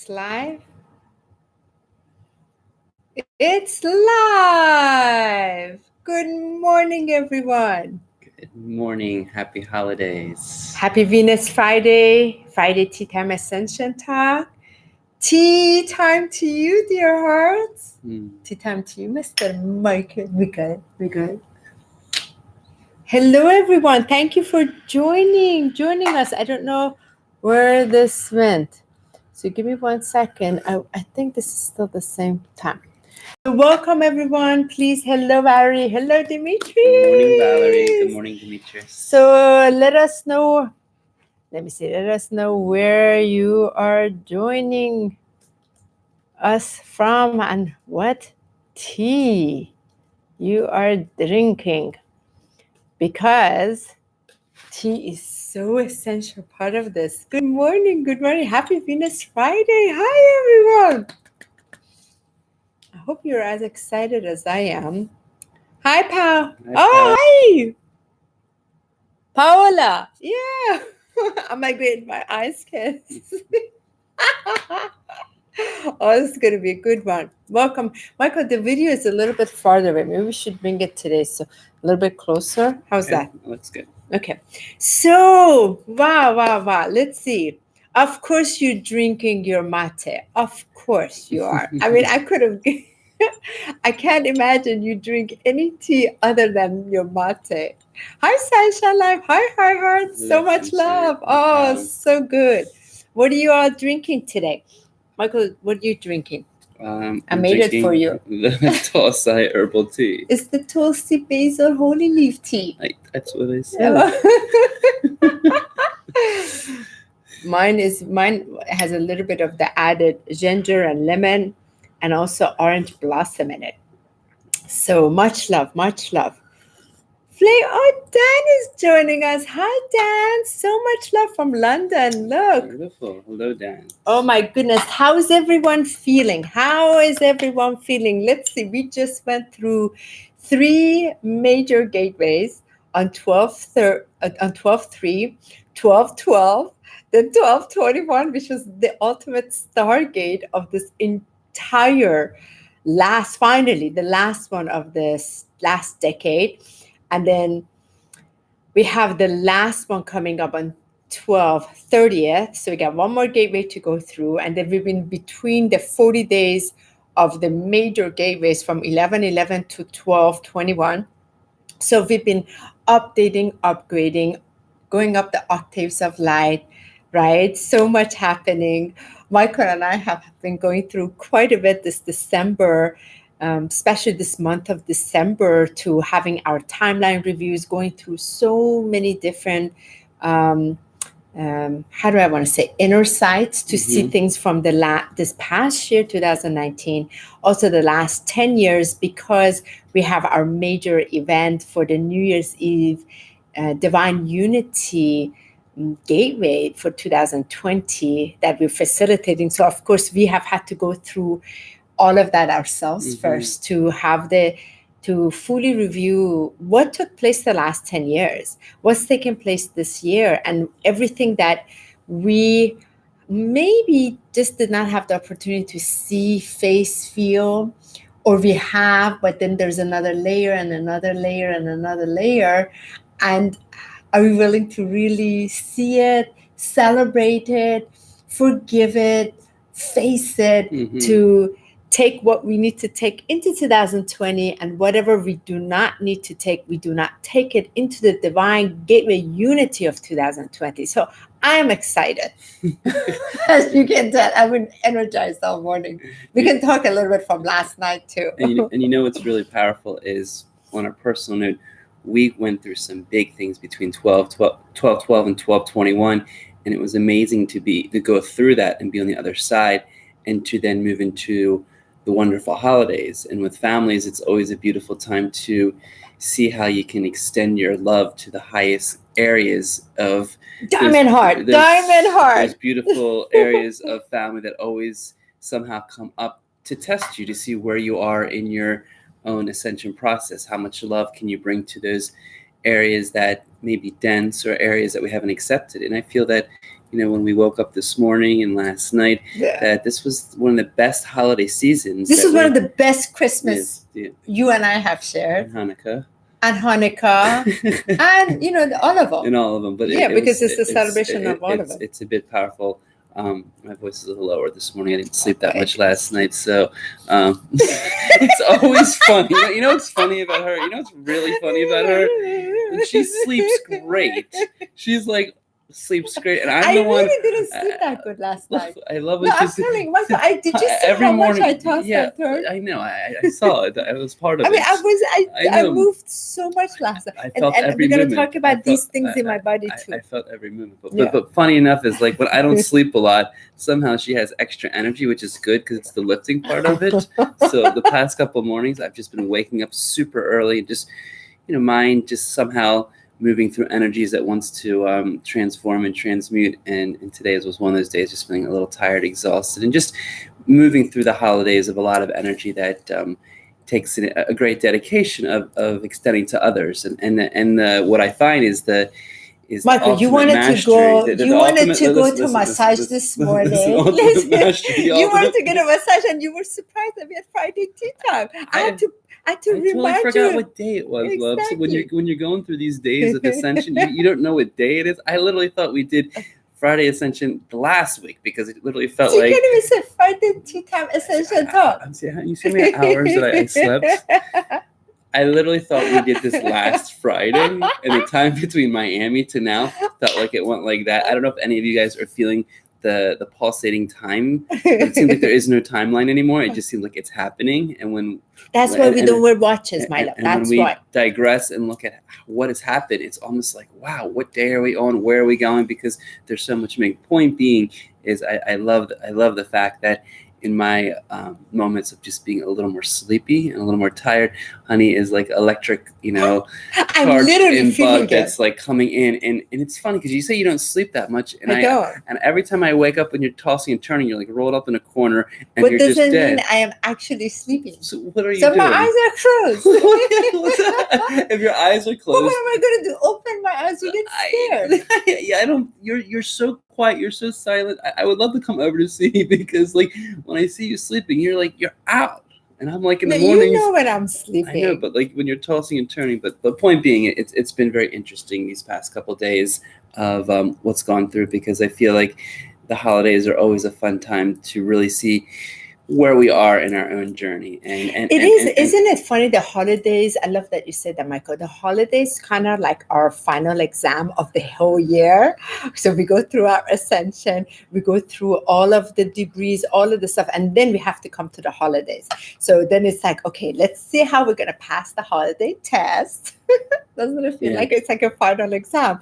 It's live. It's live. Good morning, everyone. Good morning. Happy holidays. Happy Venus Friday. Friday Tea Time Ascension Talk. Tea time to you, dear hearts. Tea time to you, Mr. Michael. We good. Hello, everyone. Thank you for joining us. I don't know where this went. So give me 1 second. I think this is still the same time. So welcome, everyone. Please, hello, Valerie. Hello, Dimitri. Good morning, Valerie. Good morning, Demetrius. So let us know. Let us know where you are joining us from and what tea you are drinking. Because tea is so essential part of this. Good morning. Happy Venus Friday. Hi, everyone. I hope you're as excited as I am. Hi, Pao. Hi. Paola. Yeah. Am I great? My eyes can. Oh, this is going to be a good one. Welcome. Michael, the video is a little bit farther away. Maybe we should bring it today. So a little bit closer. How's that? Looks good. Okay. So, wow. Let's see. Of course you're drinking your mate. Of course you are. I mean, I could have... I can't imagine you drink any tea other than your mate. Hi, Sunshine Life. Hi, Hearts. So much love. Oh, so good. What are you all drinking today? Michael, what are you drinking? I made it for you. The Tulsi herbal tea. It's the Tulsi basil holy leaf tea. That's what I said. Mine has a little bit of the added ginger and lemon and also orange blossom in it. So much love. Oh, Dan is joining us. Hi, Dan. So much love from London. Look. Beautiful. Hello, Dan. Oh, my goodness. How is everyone feeling? Let's see. We just went through 3 major gateways on 12/3, on 12/3, 12/12, then 12/21, which was the ultimate Stargate of this entire the last one of this last decade. And then we have the last one coming up on 12/30th. So we got one more gateway to go through. And then we've been between the 40 days of the major gateways from 11/11 to 12/21. So we've been updating, upgrading, going up the octaves of light, right? So much happening. Michael and I have been going through quite a bit this December, especially this month of December, to having our timeline reviews, going through so many different, inner sights to see things from this past year, 2019, also the last 10 years, because we have our major event for the New Year's Eve Divine Unity Gateway for 2020 that we're facilitating. So, of course, we have had to go through all of that ourselves first to fully review what took place the last 10 years, what's taken place this year, and everything that we maybe just did not have the opportunity to see, face, feel, or we have, but then there's another layer and another layer and another layer. And are we willing to really see it, celebrate it, forgive it, face it, to take what we need to take into 2020, and whatever we do not need to take, we do not take it into the divine gateway unity of 2020. So I am excited. As you can tell, I've been energized all morning. We can talk a little bit from last night too. And you know what's really powerful is, on a personal note, we went through some big things between 12/12 and 12/21, and it was amazing to go through that and be on the other side, and to then move into the wonderful holidays. And with families, it's always a beautiful time to see how you can extend your love to the highest areas of Diamond Heart. There's beautiful areas of family that always somehow come up to test you, to see where you are in your own ascension process. How much love can you bring to those areas that may be dense, or areas that we haven't accepted? And I feel that when we woke up this morning and last night, that this was one of the best holiday seasons. This is one of the best Christmas you and I have shared. And Hanukkah. And Hanukkah, and all of them. And all of them, but because it's a celebration of all of them. It's a bit powerful. My voice is a little lower this morning. I didn't sleep that much last night, so it's always funny. You know what's funny about her? You know what's really funny about her? And she sleeps great. She's like sleeps great, and I'm the one. I really didn't sleep that good last night. I love it. No, I'm telling you, Michael. Did you see every how morning, much I tossed and turned? I know. I saw it. I was part of it. I moved so much last night. I felt every movement. We're going to talk about these things in my body too. I felt every movement. But funny enough is like when I don't sleep a lot, somehow she has extra energy, which is good because it's the lifting part of it. So the past couple of mornings, I've just been waking up super early and just, mind just somehow moving through energies that wants to transform and transmute. And today was one of those days, just feeling a little tired, exhausted, and just moving through the holidays of a lot of energy that takes a great dedication of extending to others. And what I find is Michael, you wanted to go. You wanted to go to massage this morning. You wanted to get a massage, and you were surprised that we had Friday tea time. I had to remind you. I totally forgot what day it was, love. So when you're going through these days of Ascension, you don't know what day it is. I literally thought we did Friday Ascension last week because it literally felt like. You can't even say Friday tea time Ascension talk. You see how many hours that I slept? I literally thought we did this last Friday, and the time between Miami to now felt like it went like that. I don't know if any of you guys are feeling the pulsating time. It seems like there is no timeline anymore. It just seems like it's happening. And we don't wear watches, my love. That's why. When we digress and look at what has happened, it's almost like, wow, what day are we on? Where are we going? Because there's so much. Point being is I love the fact that in my moments of just being a little more sleepy and a little more tired, Honi is like electric, I'm literally feeling that's like coming in, and it's funny because you say you don't sleep that much, and I don't. And every time I wake up and you're tossing and turning, you're like rolled up in a corner, and you're just dead. But doesn't mean I am actually sleeping. So what are you doing? So my eyes are closed. If your eyes are closed, what am I going to do? Open my eyes? You get scared. I don't. You're so quiet. You're so silent. I would love to come over to see you because, like, when I see you sleeping, you're out. And I'm like in the mornings. You know when I'm sleeping. I know, but like when you're tossing and turning. But the point being, it's been very interesting these past couple of days of what's gone through, because I feel like the holidays are always a fun time to really see where we are in our own journey. And isn't it funny, the holidays? I love that you said that, Michael. The holidays kind of like our final exam of the whole year. So we go through our ascension, we go through all of the degrees, all of the stuff, and then we have to come to the holidays. So then it's like, okay, let's see how we're going to pass the holiday test. Doesn't it feel like it's like a final exam?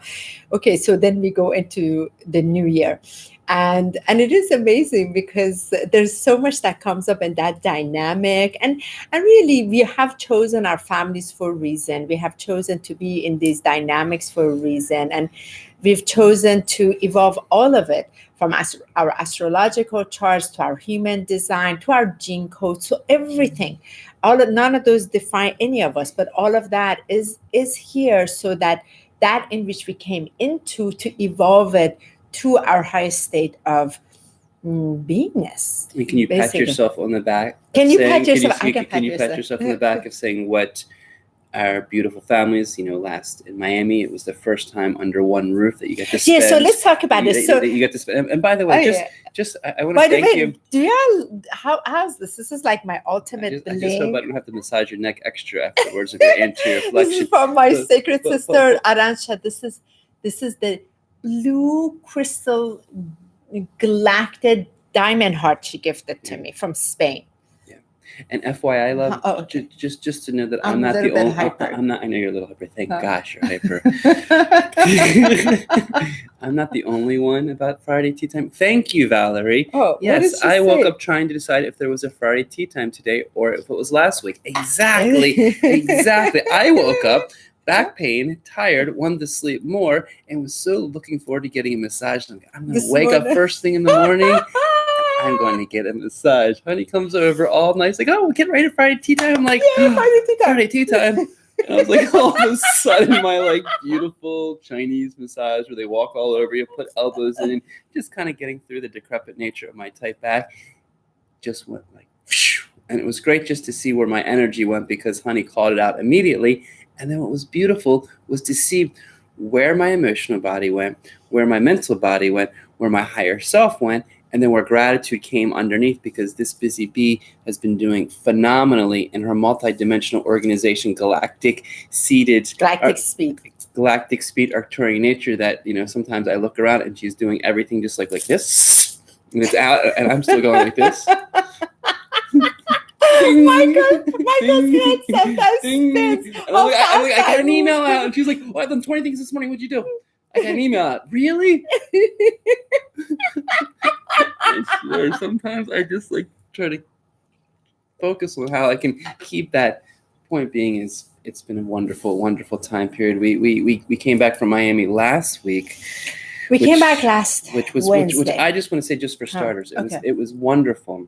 Okay, so then we go into the new year. And it is amazing because there's so much that comes up in that dynamic. And really, we have chosen our families for a reason. We have chosen to be in these dynamics for a reason. And we've chosen to evolve all of it, from our astrological charts to our human design to our gene codes, so everything. None of those define any of us, but all of that is here so that in which we came into, to evolve it to our highest state of beingness. Can you pat yourself on the back? Can you pat yourself? Can you pat yourself on the back of saying what our beautiful families, last in Miami, it was the first time under one roof that you get to spend. Yeah, so let's talk about this. So you get to spend. And by the way, I want to thank you. Do you how's this? This is like my ultimate belief. I just hope I don't have to massage your neck extra afterwards of your anterior flexion. This is from my sacred sister Aransha. This is the blue crystal galactic diamond heart she gifted to me from Spain. Yeah, and FYI, love, just to know that I'm not the only. I'm not. I know you're a little hyper. Thank gosh you're hyper. I'm not the only one about Friday tea time. Thank you, Valerie. Oh, yes, I woke up trying to decide if there was a Friday tea time today or if it was last week. Exactly. I woke up. Back pain, tired, wanted to sleep more, and was so looking forward to getting a massage. I'm going to wake up first thing in the morning. I'm going to get a massage. Honi comes over all nice, like, oh, we're getting ready for Friday tea time. I'm like, yeah, Friday tea time. And I was like, all of a sudden, my like beautiful Chinese massage where they walk all over you, put elbows in, just kind of getting through the decrepit nature of my tight back, just went like, whoosh. And it was great just to see where my energy went because Honi called it out immediately. And then what was beautiful was to see where my emotional body went, where my mental body went, where my higher self went, and then where gratitude came underneath, because this busy bee has been doing phenomenally in her multidimensional organization, galactic speed Arcturian nature, that, you know, sometimes I look around and she's doing everything just like this, and it's out, and I'm still going like this. Michael's head sometimes spins. I got an email out, and she's like, "Oh, I've done 20 things this morning. What'd you do?" I got an email out. Really? I swear, sometimes I just like try to focus on how I can keep that point being. Is it's been a wonderful, wonderful time period. We came back from Miami last week. We came back last Wednesday. Which I just want to say, just for starters, it was wonderful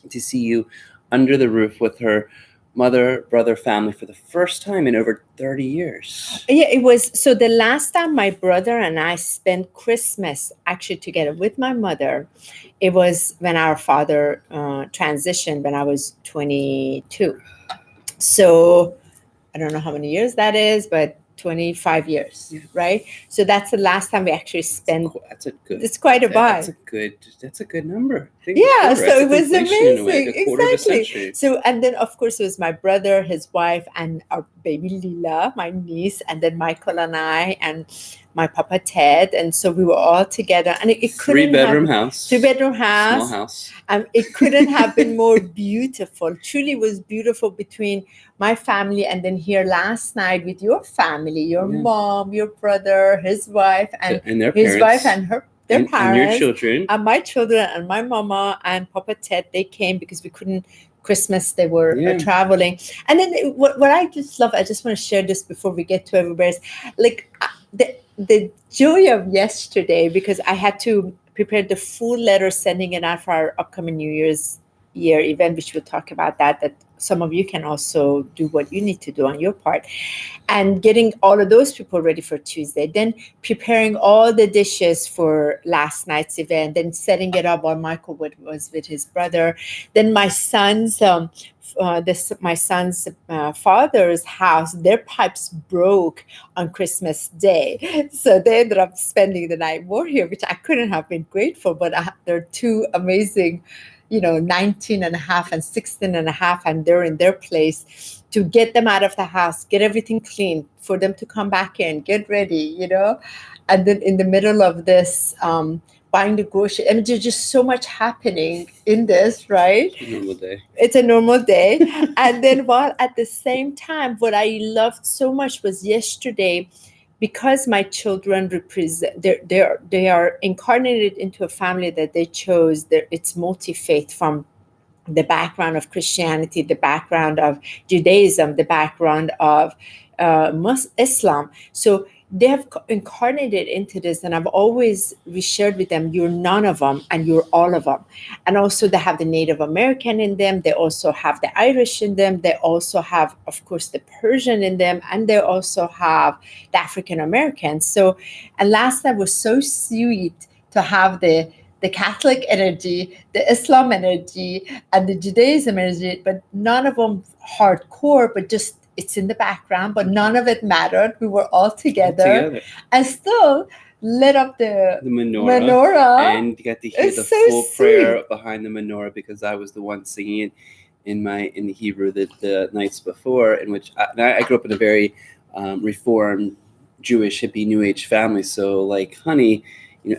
to see you under the roof with her mother, brother, family for the first time in over 30 years. Yeah, it was. So the last time my brother and I spent Christmas actually together with my mother, it was when our father transitioned when I was 22. So I don't know how many years that is, but 25 years, right? So that's the last time we actually spent. It's quite a buy. That's a good number. Yeah, so it was amazing. Exactly. So, and then of course it was my brother, his wife, and our baby Lila, my niece, and then Michael and I, and my Papa Ted, and so we were all together. And it couldn't three-bedroom house, small house. It couldn't have been more beautiful. Truly was beautiful between my family and then here last night with your family, your mom, your brother, his wife, and their his parents. wife and their parents, and your children, and my children, and my mama and Papa Ted. They came because we couldn't. Christmas they were traveling. And then what I just love, I just want to share this before we get to everybody's, like the joy of yesterday, because I had to prepare the full letter sending it out for our upcoming New Year's year event, which we'll talk about that some of you can also do what you need to do on your part, and getting all of those people ready for Tuesday, then preparing all the dishes for last night's event, then setting it up while Michael was with his brother. Then my son's father's house, their pipes broke on Christmas Day. So they ended up spending the night more here, which I couldn't have been grateful, but they're two amazing, 19 and a half and 16 and a half, and they're in their place, to get them out of the house, get everything clean, for them to come back in, get ready, and then in the middle of this, buying the groceries. I mean, there's just so much happening in this, right? It's a normal day. And then while at the same time, what I loved so much was yesterday, because my children represent, they are incarnated into a family that they chose. It's multi-faith, from the background of Christianity, the background of Judaism, the background of Islam. So they have incarnated into this, and I've always shared with them, you're none of them and you're all of them. And also they have the Native American in them, they also have the Irish in them, they also have, of course, the Persian in them, and they also have the African Americans. So, and last night was so sweet to have the Catholic energy, the Islam energy, and the Judaism energy, but none of them hardcore, but just it's in the background, but none of it mattered. We were all together. And still lit up the menorah. And you got to hear the full prayer behind the menorah, because I was the one singing it in the Hebrew the nights before, in which I grew up in a very reformed Jewish hippie New Age family. So like Honi,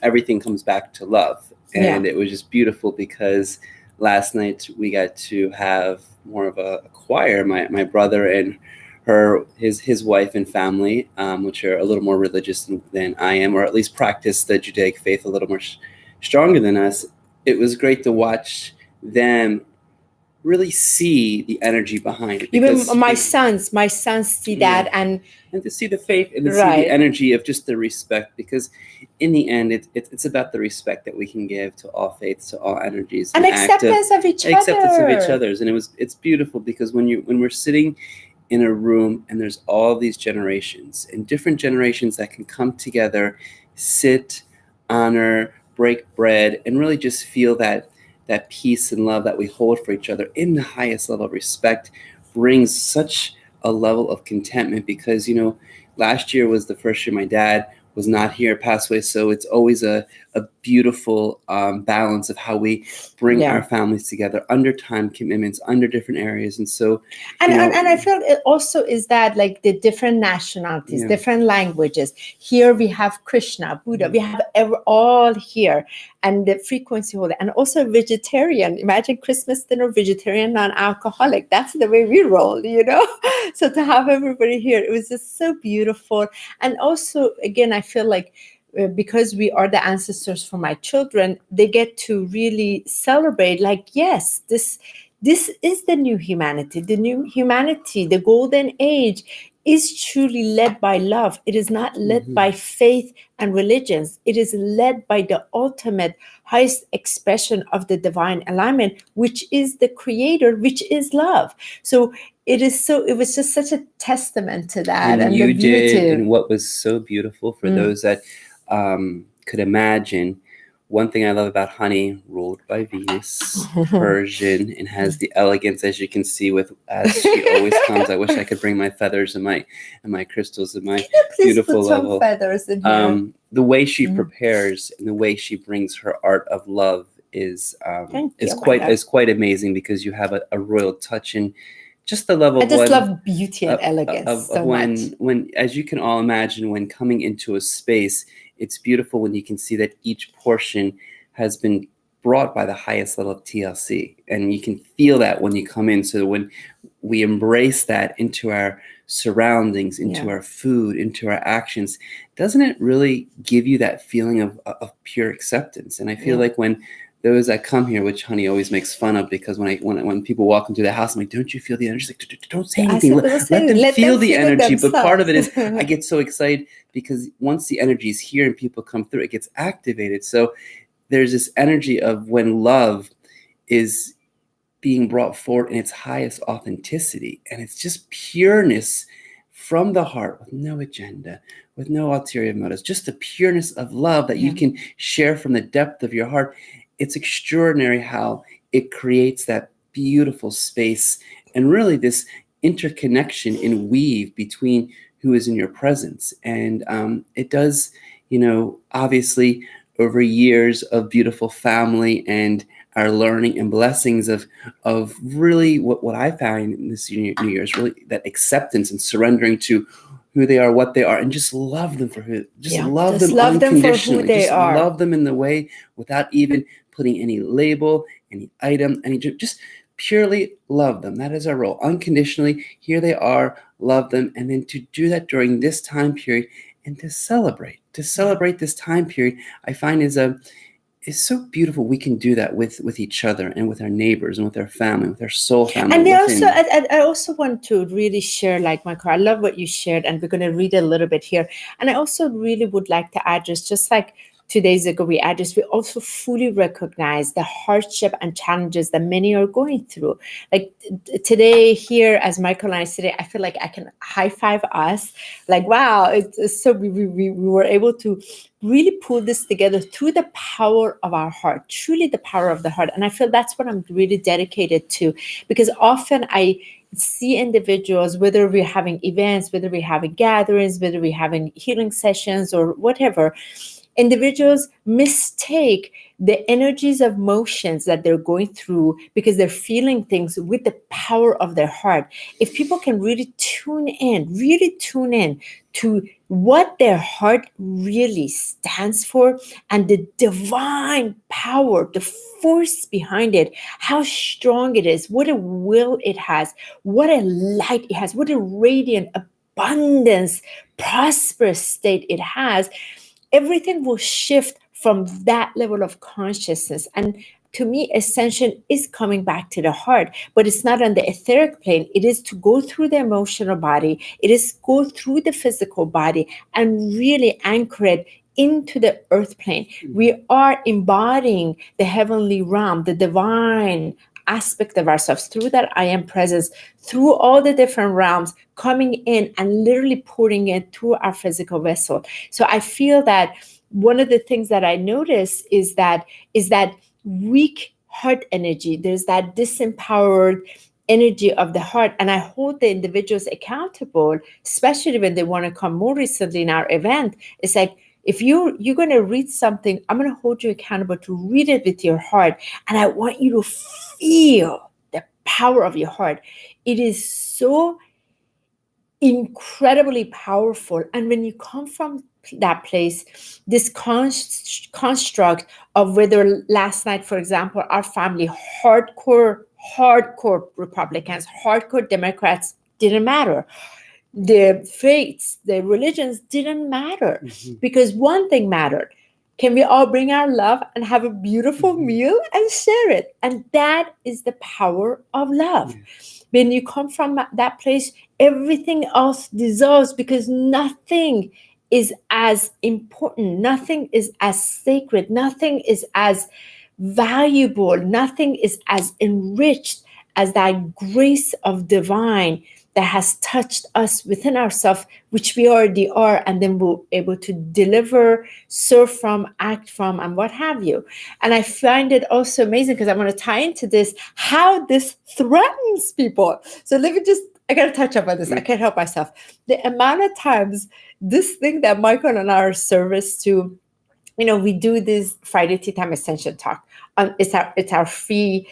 everything comes back to love. And it was just beautiful, because last night we got to have more of a choir, my brother and his wife and family, which are a little more religious than I am, or at least practice the Judaic faith a little more stronger than us. It was great to watch them really see the energy behind it. Even my sons see that, and to see the faith and to see the energy of just the respect, because in the end, it's about the respect that we can give to all faiths, to all energies, and acceptance of each other. Acceptance of each other's, and it's beautiful, because when we're sitting in a room and there's all these generations and different generations that can come together, sit, honor, break bread, and really just feel that peace and love that we hold for each other in the highest level of respect, brings such a level of contentment. Because last year was the first year my dad was not here, passed away. So it's always a beautiful balance of how we bring our families together under time commitments, under different areas. And so, and I feel it also is that like the different nationalities, different languages. Here we have Krishna, Buddha, we have all here, and the frequency holder, and also vegetarian. Imagine Christmas dinner, vegetarian, non-alcoholic. That's the way we roll, So to have everybody here, it was just so beautiful. And also, again, I feel like because we are the ancestors for my children, they get to really celebrate, like, yes, this is the new humanity. The new humanity, the golden age, is truly led by love. It is not led by faith and religions. It is led by the ultimate highest expression of the divine alignment, which is the creator, which is love. So it was just such a testament to that. And you did, and what was so beautiful for those that could imagine. One thing I love about Honi, ruled by Venus, Persian, and has the elegance, as you can see, as she always comes. I wish I could bring my feathers and my crystals and my beautiful put level. Some feathers in here. The way she prepares and the way she brings her art of love is quite amazing, because you have a royal touch and just the level. I just love beauty and elegance so much. When, as you can all imagine, when coming into a space, it's beautiful when you can see that each portion has been brought by the highest level of TLC. And you can feel that when you come in. So when we embrace that into our surroundings, into our food, into our actions, doesn't it really give you that feeling of pure acceptance? And I feel like when those that come here, which Honi always makes fun of, because when people walk into the house, I'm like, don't you feel the energy? Like, don't say anything. Let them feel the energy. But part of it is I get so excited because once the energy is here and people come through, it gets activated. So there's this energy of when love is being brought forward in its highest authenticity, and it's just pureness from the heart, with no agenda, with no ulterior motives, just the pureness of love that you can share from the depth of your heart. It's extraordinary how it creates that beautiful space and really this interconnection and weave between who is in your presence. And it does, obviously over years of beautiful family and our learning and blessings of really what I find in this New Year is really that acceptance and surrendering to who they are, what they are, and just love them for who, love them unconditionally. Love them in the way without even putting any label, any item, just purely love them. That is our role. Unconditionally, here they are, love them, and then to do that during this time period and to celebrate this time period, I find is so beautiful. We can do that with each other and with our neighbors and with our family, with our soul family. And I also want to really share, like, Michael, I love what you shared, and we're going to read a little bit here. And I also really would like to address, just like 2 days ago we also fully recognize the hardship and challenges that many are going through. Like today here, as Michael and I sit, I feel like I can high five us. Like, wow, it's so we were able to really pull this together through the power of our heart, truly the power of the heart. And I feel that's what I'm really dedicated to, because often I see individuals, whether we're having events, whether we're having gatherings, whether we're having healing sessions or whatever, individuals mistake the energies of motions that they're going through because they're feeling things with the power of their heart. If people can really tune in to what their heart really stands for and the divine power, the force behind it, how strong it is, what a will it has, what a light it has, what a radiant abundance, prosperous state it has, everything will shift from that level of consciousness. And to me, Ascension is coming back to the heart, but it's not on the etheric plane. It is to go through the emotional body. It is go through the physical body and really anchor it into the earth plane. We are embodying the heavenly realm, the divine aspect of ourselves, through that I am presence, through all the different realms coming in and literally pouring it through our physical vessel. So I feel that one of the things that I notice is that weak heart energy. There's that disempowered energy of the heart, and I hold the individuals accountable, especially when they want to come. More recently in our event, it's like, if you're going to read something, I'm going to hold you accountable to read it with your heart, and I want you to feel the power of your heart. It is so incredibly powerful. And when you come from that place, this construct of whether last night, for example, our family, hardcore Republicans, hardcore Democrats, didn't matter. The faiths, the religions didn't matter, because one thing mattered. Can we all bring our love and have a beautiful meal and share it? And that is the power of love. When you come from that place, everything else dissolves, because nothing is as important, nothing is as sacred, nothing is as valuable, nothing is as enriched as that grace of divine that has touched us within ourselves, which we already are, and then we're able to deliver, serve from, act from, and what have you. And I find it also amazing, because I want to tie into this, how this threatens people. So let me just, I got to touch up on this. I can't help myself. The amount of times this thing that Michael and I are service to, we do this Friday Tea Time Ascension talk. It's our free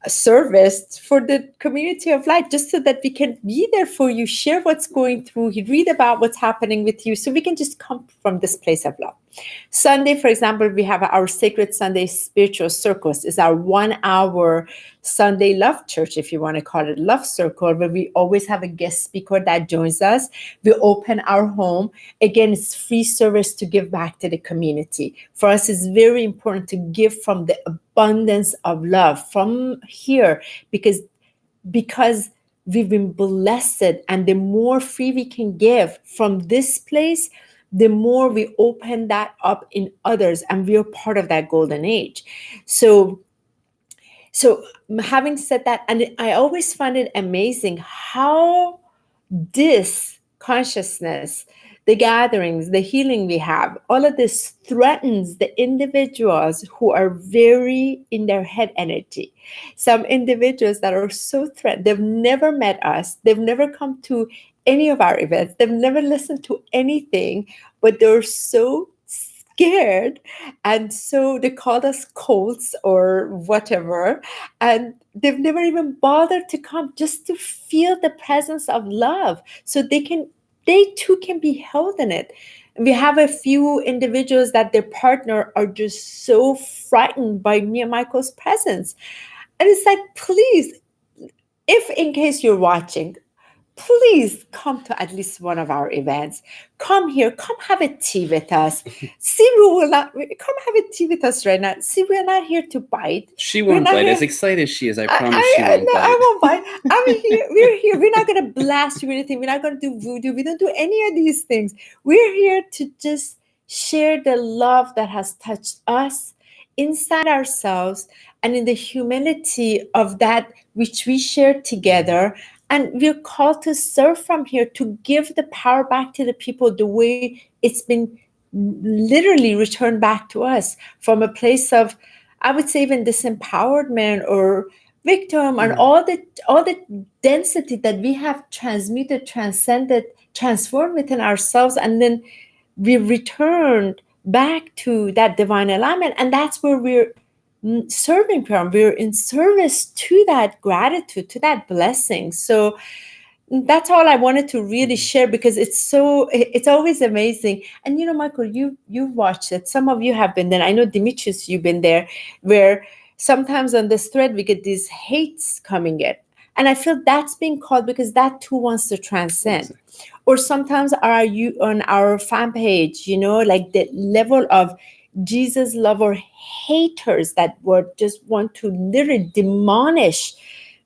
service for the community of light, just so that we can be there for you, share what's going through, read about what's happening with you, so we can just come from this place of love. Sunday, for example, we have our Sacred Sunday Spiritual Circles. Is our 1 hour Sunday love church, if you want to call it love circle, where we always have a guest speaker that joins us. We open our home. Again, it's free service to give back to the community. For us, it's very important to give from the abundance of love from here, because we've been blessed, and the more free we can give from this place, the more we open that up in others, and we're part of that golden age. So having said that, and I always find it amazing how this consciousness, the gatherings, the healing we have, all of this threatens the individuals who are very in their head energy. Some individuals that are so threatened, they've never met us, they've never come to any of our events, they've never listened to anything, but they're so scared, and so they called us cults or whatever, and they've never even bothered to come just to feel the presence of love, so they too can be held in it. We have a few individuals that their partner are just so frightened by me and Michael's presence, and it's like, please, if in case you're watching, please come to at least one of our events. Come here, come have a tea with us. See, come have a tea with us right now. See, we're not here to bite. She won't bite. As excited as she is, I promise she won't bite. I won't bite. We're here. We're not going to blast you or anything. We're not going to do voodoo. We don't do any of these things. We're here to just share the love that has touched us inside ourselves, and in the humility of that which we share together. And we're called to serve from here, to give the power back to the people the way it's been literally returned back to us, from a place of, I would say, even disempowerment or victim, and all the density that we have transmuted, transcended, transformed within ourselves, and then we returned back to that divine alignment. And that's where we're serving from. We're in service to that gratitude, to that blessing. So that's all I wanted to really share, because it's always amazing. And Michael, you've watched it. Some of you have been there. I know, Demetrius, you've been there, where sometimes on this thread we get these hates coming in. And I feel that's being called because that too wants to transcend. Or sometimes on our fan page, like the level of Jesus lover haters that just want to literally demolish,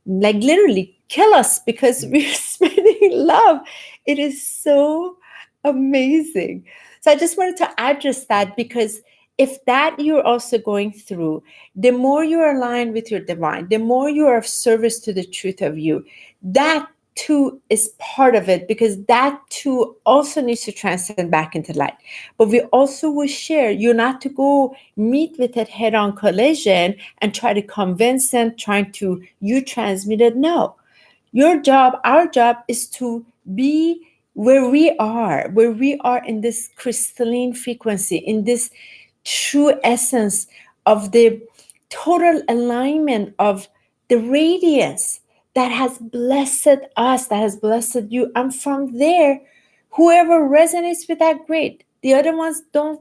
like literally kill us because we're spreading love. It is so amazing. So I just wanted to address that, because if that you're also going through, the more you're aligned with your divine, the more you are of service to the truth of you, that too is part of it, because that too also needs to transcend back into light. But we also will share, you're not to go meet with it head-on collision and try to convince them, trying to you transmit it. No, your job, our job, is to be where we are in this crystalline frequency, in this true essence of the total alignment of the radiance that has blessed us, that has blessed you. And from there, whoever resonates with that, great. The other ones don't,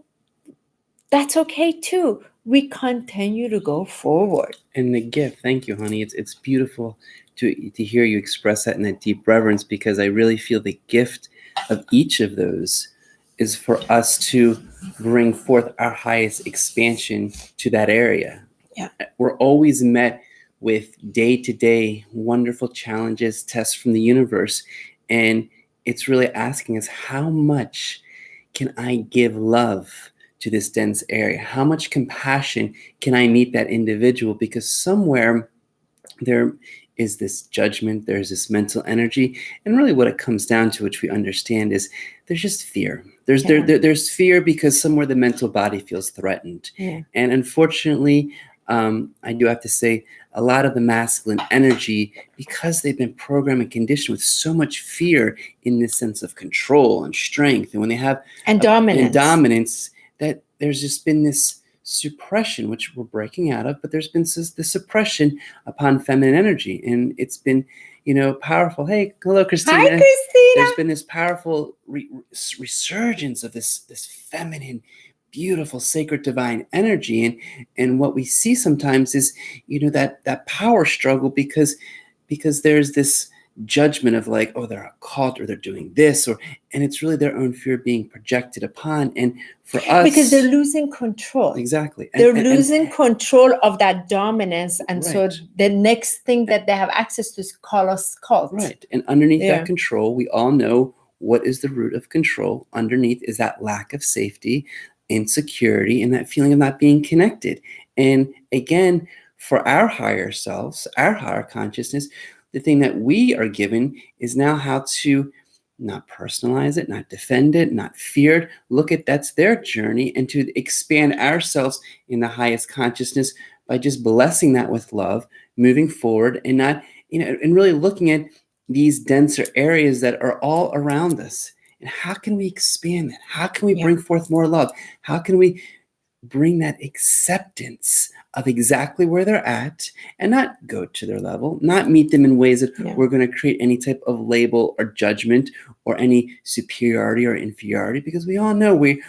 that's okay too. We continue to go forward. And the gift, thank you, honey. It's beautiful to hear you express that in that deep reverence, because I really feel the gift of each of those is for us to bring forth our highest expansion to that area. Yeah. We're always met with day-to-day wonderful challenges, tests from the universe, and it's really asking us, how much can I give love to this dense area? How much compassion can I meet that individual? Because somewhere there is this judgment, there's this mental energy, and really what it comes down to, which we understand, is there's just fear. There's fear because somewhere the mental body feels threatened. Yeah. And unfortunately, I do have to say, a lot of the masculine energy, because they've been programmed and conditioned with so much fear in this sense of control and strength, and when they have dominance, that there's just been this suppression, which we're breaking out of, but there's been this suppression upon feminine energy, and it's been, powerful. Hey, hello, Christina. Hi, Christina. There's been this powerful resurgence of this feminine, beautiful, sacred, divine energy, and what we see sometimes is, that power struggle, because there's this judgment of like, oh, they're a cult, or they're doing this, and it's really their own fear being projected upon. And for us, because they're losing control. Exactly. They're losing control of that dominance, and right. So the next thing that they have access to is call us cult. Right. And underneath that control, we all know what is the root of control. Underneath is that lack of safety, insecurity, and that feeling of not being connected. And again, for our higher selves, our higher consciousness, the thing that we are given is now how to not personalize it, not defend it, not fear it. Look at, that's their journey, and to expand ourselves in the highest consciousness by just blessing that with love, moving forward, and not, and really looking at these denser areas that are all around us. And how can we expand that? How can we bring forth more love? How can we bring that acceptance of exactly where they're at, and not go to their level, not meet them in ways that we're going to create any type of label or judgment or any superiority or inferiority, because we all know we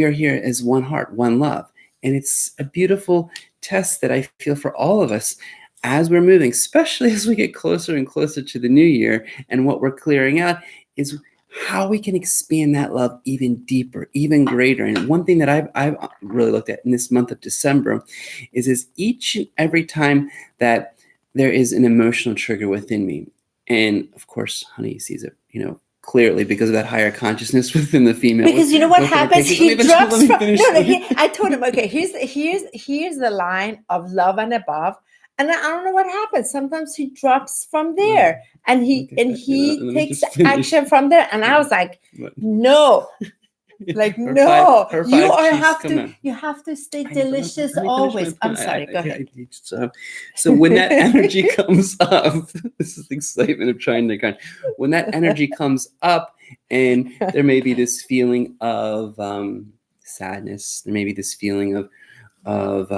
are here as one heart, one love. And it's a beautiful test that I feel for all of us as we're moving, especially as we get closer and closer to the new year. And what we're clearing out is how we can expand that love even deeper, even greater. And one thing that I've really looked at in this month of December is each and every time that there is an emotional trigger within me. And of course, honey sees it, clearly, because of that higher consciousness within the female. Because you know what happens? He drops from, I told him, okay, here's the line of love and above. And I don't know what happens. Sometimes he drops from there, and he takes action from there. And I was like, no, like no, you have to stay delicious always. I'm sorry, go ahead. So when that energy comes up, this is the excitement of trying to when that energy comes up, and there may be this feeling of sadness, there may be this feeling of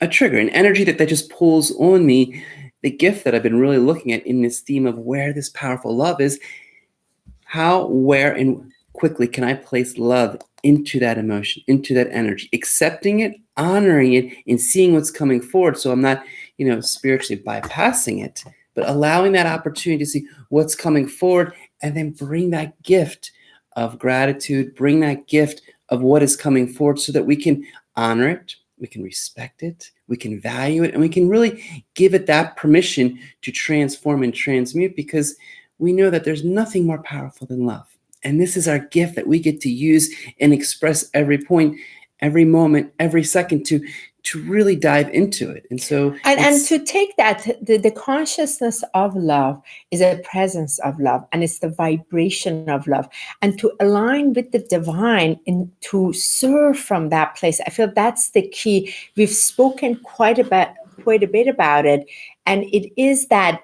a trigger, an energy that just pulls on me. The gift that I've been really looking at in this theme of where this powerful love is, how, where, and quickly can I place love into that emotion, into that energy, accepting it, honoring it, and seeing what's coming forward. So I'm not, spiritually bypassing it, but allowing that opportunity to see what's coming forward, and then bring that gift of gratitude, bring that gift of what is coming forward, so that we can honor it, we can respect it, we can value it, and we can really give it that permission to transform and transmute, because we know that there's nothing more powerful than love. And this is our gift that we get to use and express every point. every moment, every second to really dive into it. And so and to take that, the consciousness of love is a presence of love, and it's the vibration of love, and to align with the divine and to serve from that place. I feel that's the key. We've spoken quite a bit about it, and it is the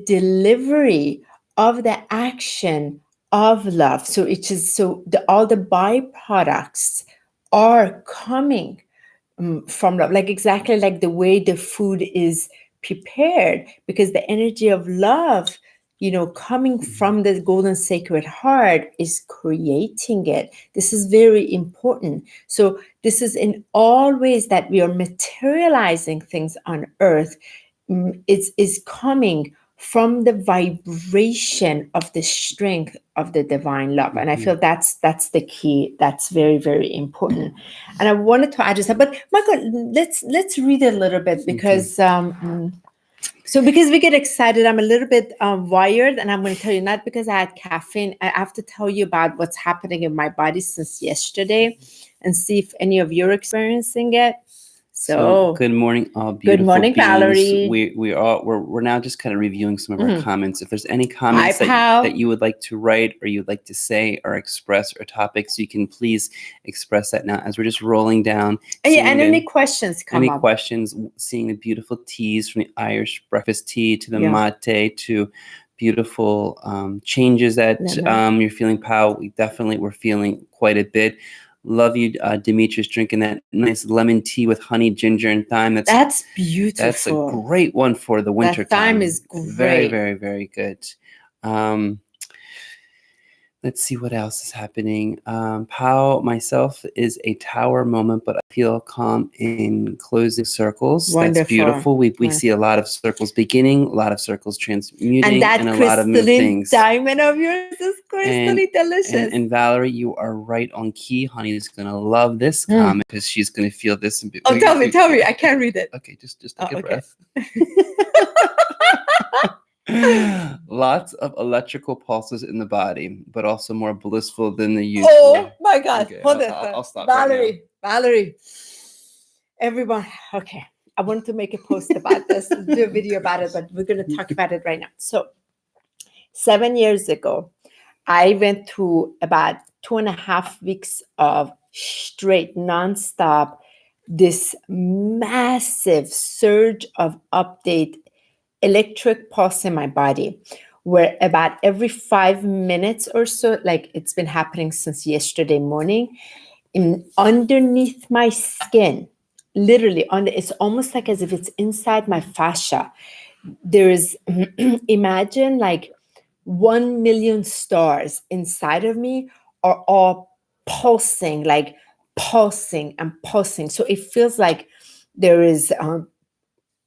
delivery of the action of love. So it is, so all the byproducts are coming from love, like exactly like the way the food is prepared, because the energy of love, coming from the golden sacred heart is creating it. This is very important. So this is in all ways that we are materializing things on earth. Is coming from the vibration of the strength of the divine love. And I feel that's the key. That's very, very important. And I wanted to add this, but Michael, let's read a little bit, because so because we get excited, I'm a little bit wired, and I'm going to tell you, not because I had caffeine. I have to tell you about what's happening in my body since yesterday, and see if any of you're experiencing it. So good morning, all beautiful good morning, beings. Valerie. We're now just kind of reviewing some of our comments. If there's any comments that you would like to write, or you'd like to say or express, or topics, you can please express that now as we're just rolling down. And any questions come up. Any questions, seeing the beautiful teas, from the Irish breakfast tea to the mate to beautiful changes that you're feeling, Pao. We're feeling quite a bit. Love you, Demetrius, drinking that nice lemon tea with honey, ginger, and thyme. That's beautiful. That's a great one for the winter time. Thyme is great. Very, very, very good. Let's see what else is happening. Pao, myself, is a tower moment, but I feel calm in closing circles. Wonderful. That's beautiful. We see a lot of circles beginning, a lot of circles transmuting, and a lot of new things. Diamond of yours is crystally delicious. And Valerie, you are right on key. Honey is gonna love this comment, because she's gonna feel this. Tell me. I can't read it. Okay, just take a breath. Lots of electrical pulses in the body, but also more blissful than the usual. Oh my God! Okay, Hold it, I'll stop. Valerie, everyone. Okay, I wanted to make a post about this, do a video about it, but we're going to talk about it right now. So, 7 years ago, I went through about 2.5 weeks of straight, nonstop, this massive surge of update, electric pulse in my body, where about every 5 minutes or so, like it's been happening since yesterday morning, underneath my skin, literally it's almost like as if it's inside my fascia. There is, imagine like 1 million stars inside of me are all pulsing, like pulsing and pulsing. So it feels like there is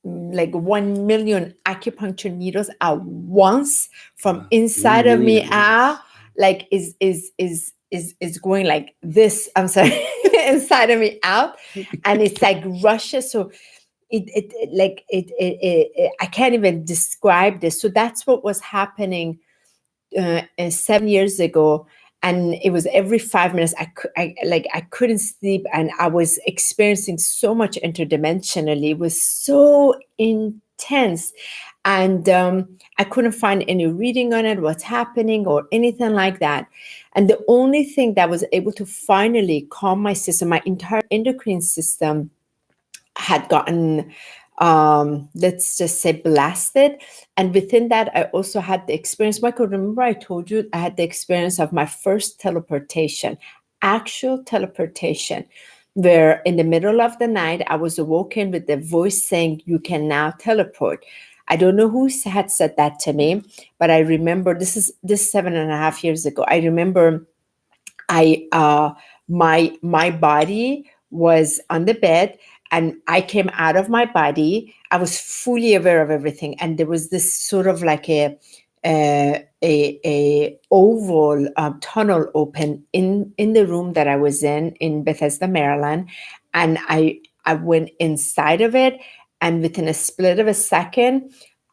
like 1 million acupuncture needles at once from inside of me out, like is going like this. I'm sorry, inside of me out, and it's like rushes. So I can't even describe this. So that's what was happening 7 years ago, and it was every 5 minutes. I couldn't sleep, and I was experiencing so much interdimensionally. It was so intense, and I couldn't find any reading on it, what's happening or anything like that. And the only thing that was able to finally calm my system, my entire endocrine system had gotten let's just say blasted. And within that, I also had the experience. Michael, remember I told you I had the experience of my first teleportation, actual teleportation, where in the middle of the night, I was awoken with the voice saying, "You can now teleport." I don't know who had said that to me, but I remember this 7.5 years ago. I remember my body was on the bed, and I came out of my body. I was fully aware of everything, and there was this sort of like a oval tunnel open in the room that I was in Bethesda, Maryland, and I went inside of it, and within a split of a second,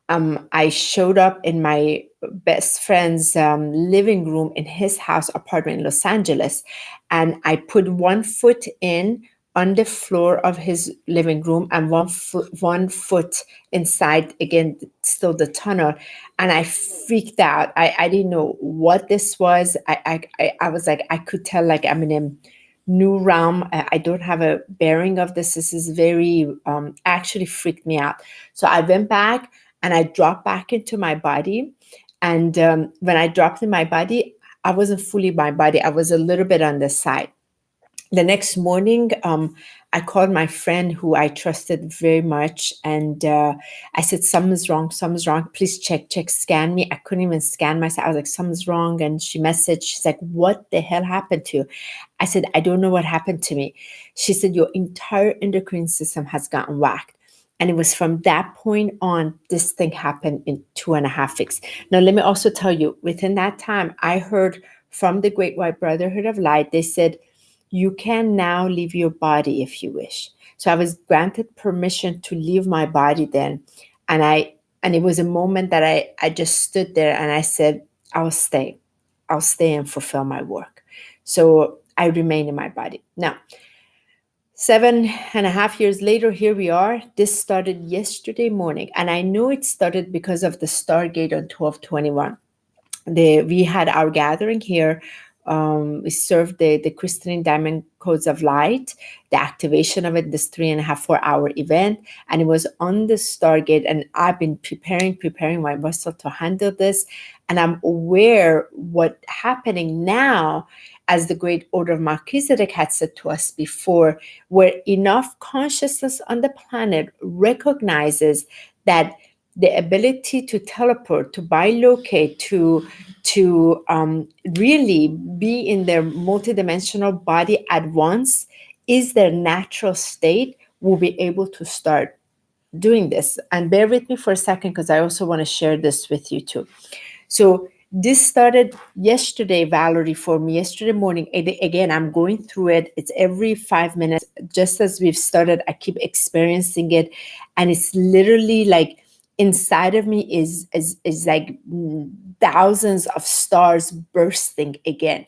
I showed up in my best friend's living room in his house apartment in Los Angeles, and I put one foot in on the floor of his living room and one foot inside, again, still the tunnel. And I freaked out. I didn't know what this was. I was like, I could tell like I'm in a new realm. I don't have a bearing of this. This is very, actually freaked me out. So I went back and I dropped back into my body. And when I dropped in my body, I wasn't fully my body. I was a little bit on the side. The next morning, I called my friend who I trusted very much. And I said, something's wrong. Please check, scan me. I couldn't even scan myself. I was like, something's wrong. And she messaged, she's like, what the hell happened to you? I said, I don't know what happened to me. She said, your entire endocrine system has gotten whacked. And it was from that point on, this thing happened in 2.5 weeks. Now, let me also tell you, within that time, I heard from the Great White Brotherhood of Light, they said, you can now leave your body if you wish. So I was granted permission to leave my body then. And it was a moment that I just stood there and I said, I'll stay and fulfill my work. So I remain in my body. Now, 7.5 years later, here we are. This started yesterday morning. And I know it started because of the Stargate on 12/21. We had our gathering here. We served the crystalline diamond codes of light, the activation of it, this 3.5-4 hour event. And it was on the Stargate. And I've been preparing my vessel to handle this. And I'm aware what's happening now, as the Great Order of Melchizedek had said to us before, where enough consciousness on the planet recognizes that the ability to teleport, to bilocate, to really be in their multidimensional body at once is their natural state, will be able to start doing this. And bear with me for a second, because I also want to share this with you too. So this started yesterday, Valerie, for me, yesterday morning. Again, I'm going through it. It's every 5 minutes. Just as we've started, I keep experiencing it. And it's literally like inside of me is like thousands of stars bursting again.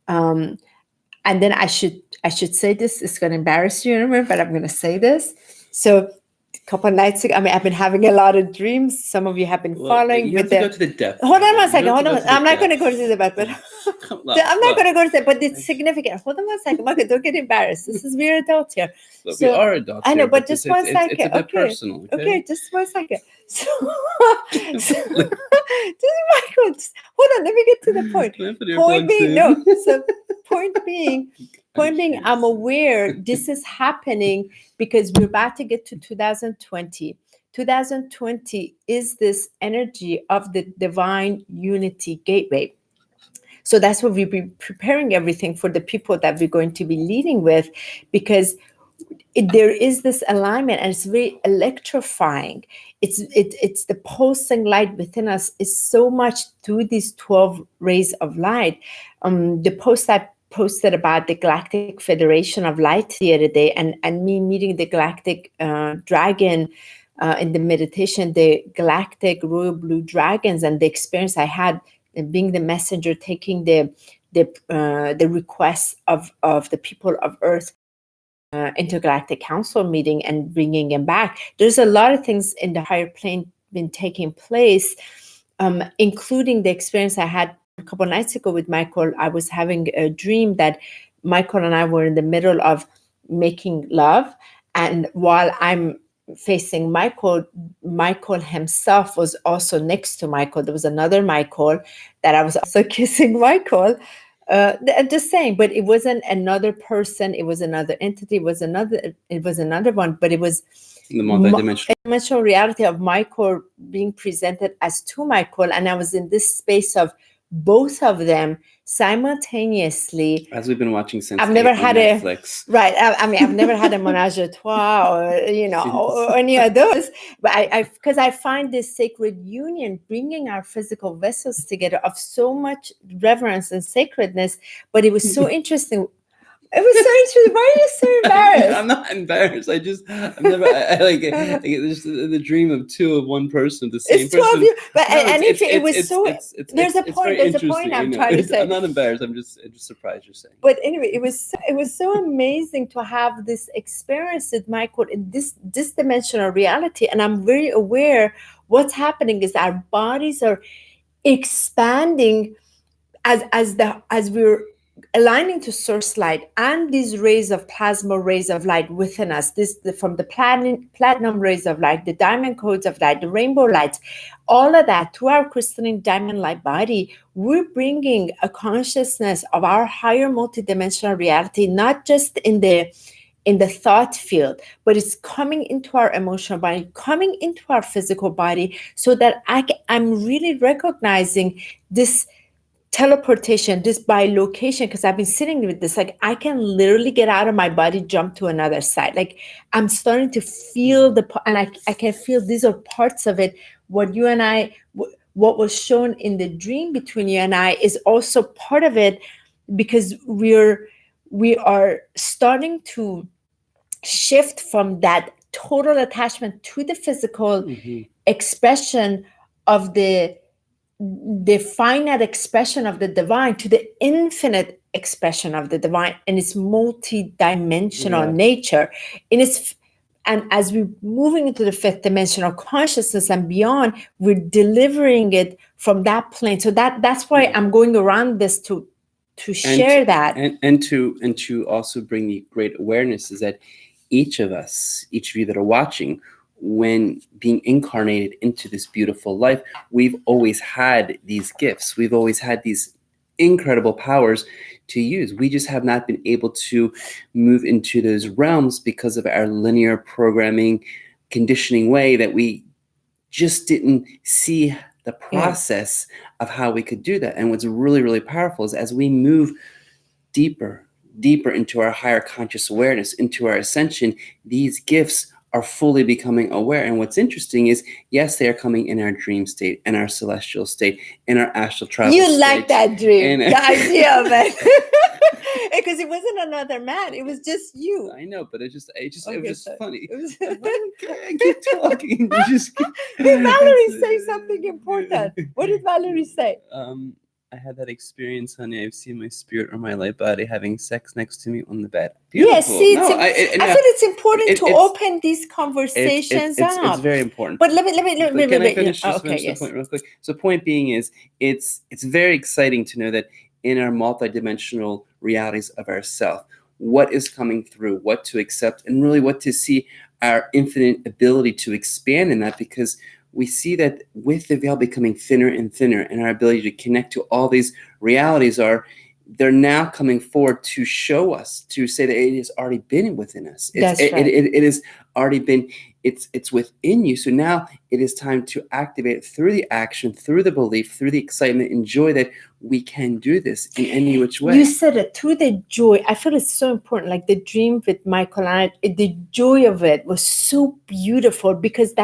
And then I should say this. It's going to embarrass you, remember, but I'm going to say this. So a couple of nights ago, I mean, I've been having a lot of dreams. Some of you have been following. You have to go to the depth. Hold on one second. Hold on. I'm not going to go to the depth, but I'm not going to go to that. But it's significant. Hold on one second, Marco. Don't get embarrassed. This is we're adults here. Look, we are adults. I know, here, but just one second. It's a bit personal. Okay, just 1 second. So just Michael, hold on. Let me get to the point. Point being, I'm aware this is happening because we're about to get to 2020. 2020 is this energy of the divine unity gateway. So that's what we've been preparing everything for the people that we're going to be leading with, because there is this alignment and it's very electrifying. It's the pulsing light within us is so much through these 12 rays of light. The post I posted about the Galactic Federation of Light the other day, and me meeting the Galactic Dragon in the meditation, the Galactic Royal Blue Dragons, and the experience I had being the messenger, taking the requests of the people of Earth intergalactic council meeting and bringing them back. There's a lot of things in the higher plane been taking place, including the experience I had a couple of nights ago with Michael. I was having a dream that Michael and I were in the middle of making love, and while I'm facing Michael himself was also next to Michael. There was another Michael that I was also kissing Michael. Just saying, but it wasn't another person. It was another entity. It was another one, but it was the multidimensional reality of Michael being presented as two Michael. And I was in this space of both of them simultaneously. As we've been watching since I've never had Netflix. Right. I mean, I've never had a menage a trois or any of those. But because I find this sacred union, bringing our physical vessels together, of so much reverence and sacredness. But it was so interesting. It was so interesting. Why are you so embarrassed? I'm not embarrassed. I'm never. I like just the dream of two of one person, the same It's 12 person. years. But No, and if it was so, there's a it's point. very There's a interesting. point I'm You know, trying to say. I'm not embarrassed. I'm just surprised you're saying. But anyway, it was so amazing to have this experience with Michael in this dimensional reality, and I'm very aware what's happening is our bodies are expanding as we're aligning to source light, and these rays of plasma rays of light within us, from the platinum rays of light, the diamond codes of light, the rainbow lights, all of that to our crystalline diamond light body, we're bringing a consciousness of our higher multidimensional reality, not just in the thought field, but it's coming into our emotional body, coming into our physical body, so that I'm really recognizing this teleportation, this bilocation, because I've been sitting with this, like I can literally get out of my body, jump to another side. Like I'm starting to feel and I can feel these are parts of it. What you and I, what was shown in the dream between you and I is also part of it, because we are starting to shift from that total attachment to the physical expression of the finite expression of the divine to the infinite expression of the divine and its multi-dimensional nature in its and as we're moving into the fifth dimensional consciousness and beyond, we're delivering it from that plane. So that's why I'm going around this to share that and to also bring the great awareness is that each of you that are watching, when being incarnated into this beautiful life, we've always had these gifts. We've always had these incredible powers to use. We just have not been able to move into those realms because of our linear programming, conditioning way that we just didn't see the process of how we could do that. And what's really, really powerful is as we move deeper into our higher conscious awareness, into our ascension, these gifts are fully becoming aware. And what's interesting is, yes, they are coming in our dream state, in our celestial state, in our astral travel you state. like that dream, the idea of it. Because it wasn't another man, it was just you. I know, but it was just funny. I keep talking. Did Valerie say something important? What did Valerie say? I had that experience, honey. I've seen my spirit or my light body having sex next to me on the bed. Beautiful. Yes, see, I feel it's important to open these conversations up. It's very important. But let me Can I finish the point real quick? So point being is, it's very exciting to know that in our multidimensional realities of ourself, what is coming through, what to accept, and really what to see our infinite ability to expand in that, because we see that with the veil becoming thinner and thinner and our ability to connect to all these realities they're now coming forward to show us, to say that it has already been within us. It has already been, it's within you. So now it is time to activate it through the action, through the belief, through the excitement and joy that we can do this in any which way. You said it, through the joy. I feel it's so important. Like the dream with Michael and I, the joy of it was so beautiful, because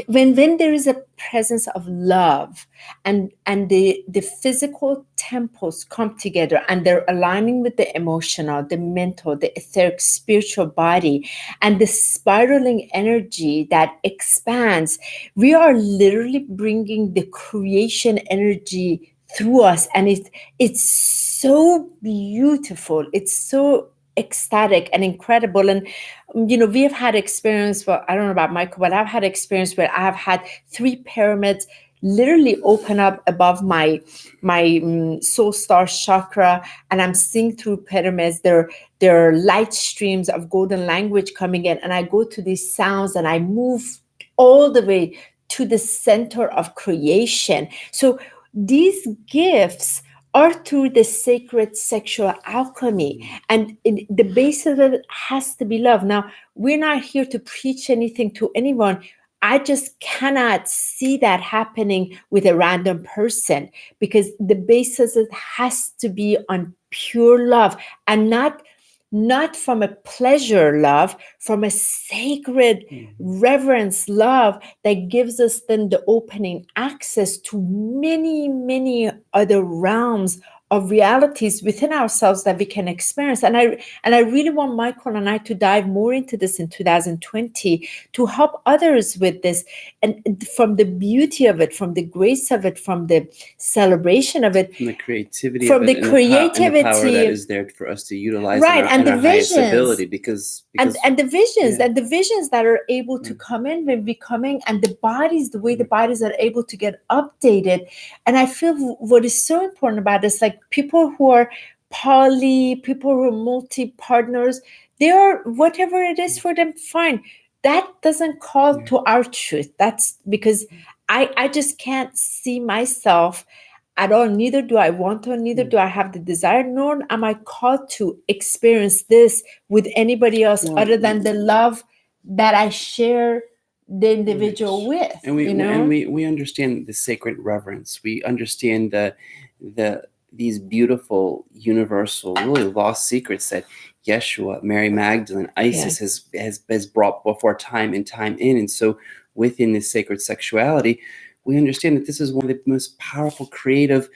when there is a presence of love and the physical temples come together and they're aligning with the emotional, the mental, the etheric, spiritual body, and the spiraling energy that expands, we are literally bringing the creation energy through us, and it's so beautiful. It's so ecstatic and incredible. And we have had experience, well, I don't know about Michael, but I've had experience where I have had 3 pyramids literally open up above my soul star chakra, and I'm seeing through pyramids. There are light streams of golden language coming in, and I go to these sounds and I move all the way to the center of creation. So these gifts are through the sacred sexual alchemy, and the base of it has to be love. Now, we're not here to preach anything to anyone. I just cannot see that happening with a random person, because the basis it has to be on pure love, and not from a pleasure love, from a sacred reverence love that gives us then the opening access to many, many other realms of realities within ourselves that we can experience. And I really want Michael and I to dive more into this in 2020 to help others with this, and from the beauty of it, from the grace of it, from the celebration of it, from the creativity from of it, the and creativity, and the power that is there for us to utilize right, in and the our highest visions, ability, because and the visions, yeah. and the visions that are able to come in when we coming, and the bodies, the way the bodies are able to get updated. And I feel what is so important about this, like people who are poly, people who are multi partners, they are, whatever it is for them, fine. That doesn't call to our truth. That's because I just can't see myself at all. Neither do I want to, neither do I have the desire, nor am I called to experience this with anybody else other than the love that I share the individual with. And we understand the sacred reverence. We understand these beautiful, universal, really lost secrets that Yeshua, Mary Magdalene, Isis has brought before time and time in. And so within this sacred sexuality, we understand that this is one of the most powerful creative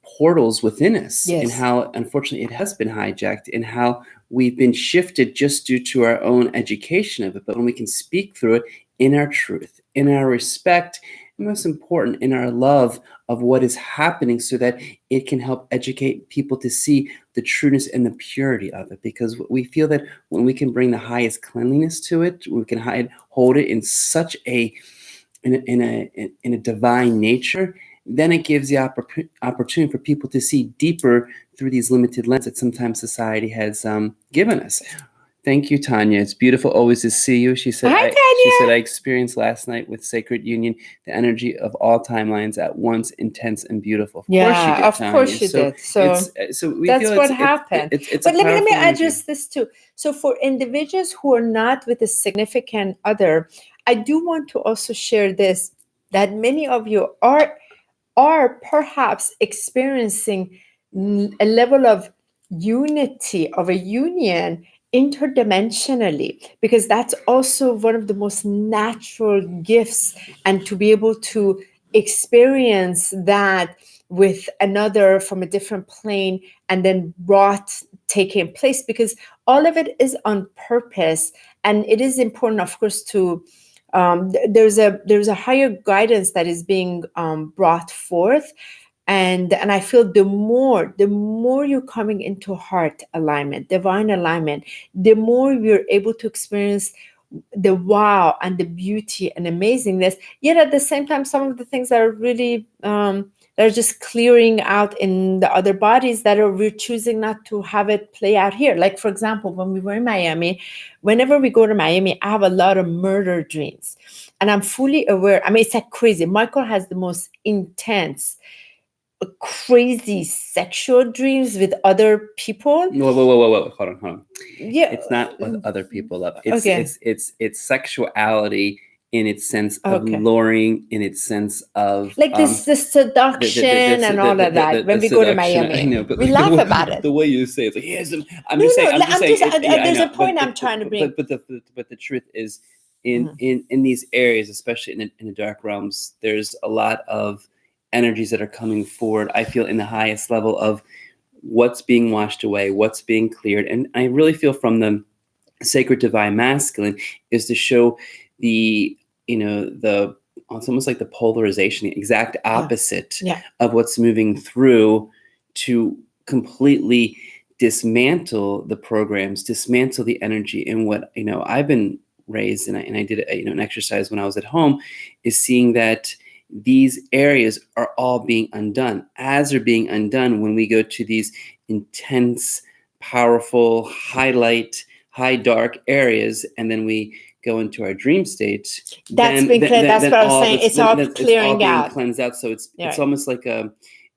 portals within us, and how unfortunately it has been hijacked, and how we've been shifted just due to our own education of it. But when we can speak through it in our truth, in our respect, and most important, in our love of what is happening, so that it can help educate people to see the trueness and the purity of it. Because we feel that when we can bring the highest cleanliness to it, we can hold it in such a in a divine nature, then it gives the opportunity for people to see deeper through these limited lenses that sometimes society has given us. Thank you, Tanya. It's beautiful always to see you. She said, Hi, she said, I experienced last night with Sacred Union the energy of all timelines at once, intense and beautiful. Of course you did, of Tanya. course you did. So we that's feel what happened. But let me address this too. So for individuals who are not with a significant other, I do want to also share this, that many of you are perhaps experiencing a level of unity, of a union interdimensionally, because that's also one of the most natural gifts, and to be able to experience that with another from a different plane, and then brought taking place, because all of it is on purpose. And it is important, of course, to there's a higher guidance that is being brought forth, and I feel the more you're coming into heart alignment, divine alignment, the more you're able to experience the wow and the beauty and amazingness. Yet at the same time, some of the things that are really they're just clearing out in the other bodies, that are we're choosing not to have it play out here. Like, for example, when we were in Miami, whenever we go to Miami, I have a lot of murder dreams, and I'm fully aware. I mean, it's like crazy. Michael has the most intense, crazy sexual dreams with other people. Whoa. Hold on. Yeah, it's not with other people up. It's sexuality in its sense of luring, in its sense of like this seduction and all of that. When we go to Miami, I know, but we laugh about it. The way you say it's like, yes, I'm just saying. There's a point I'm trying to bring. But the truth is, in these areas, especially in the dark realms, there's a lot of energies that are coming forward. I feel in the highest level of what's being washed away, what's being cleared. And I really feel from the sacred divine masculine is to show it's almost like the polarization, the exact opposite of what's moving through, to completely dismantle the programs, dismantle the energy. And what, I've been raised, and I did an exercise when I was at home, is seeing that these areas are all being undone, as are being undone when we go to these intense, powerful, high dark areas, and then we go into our dream state. That's what I was saying. It's all clearing out, cleansed out. So it's almost like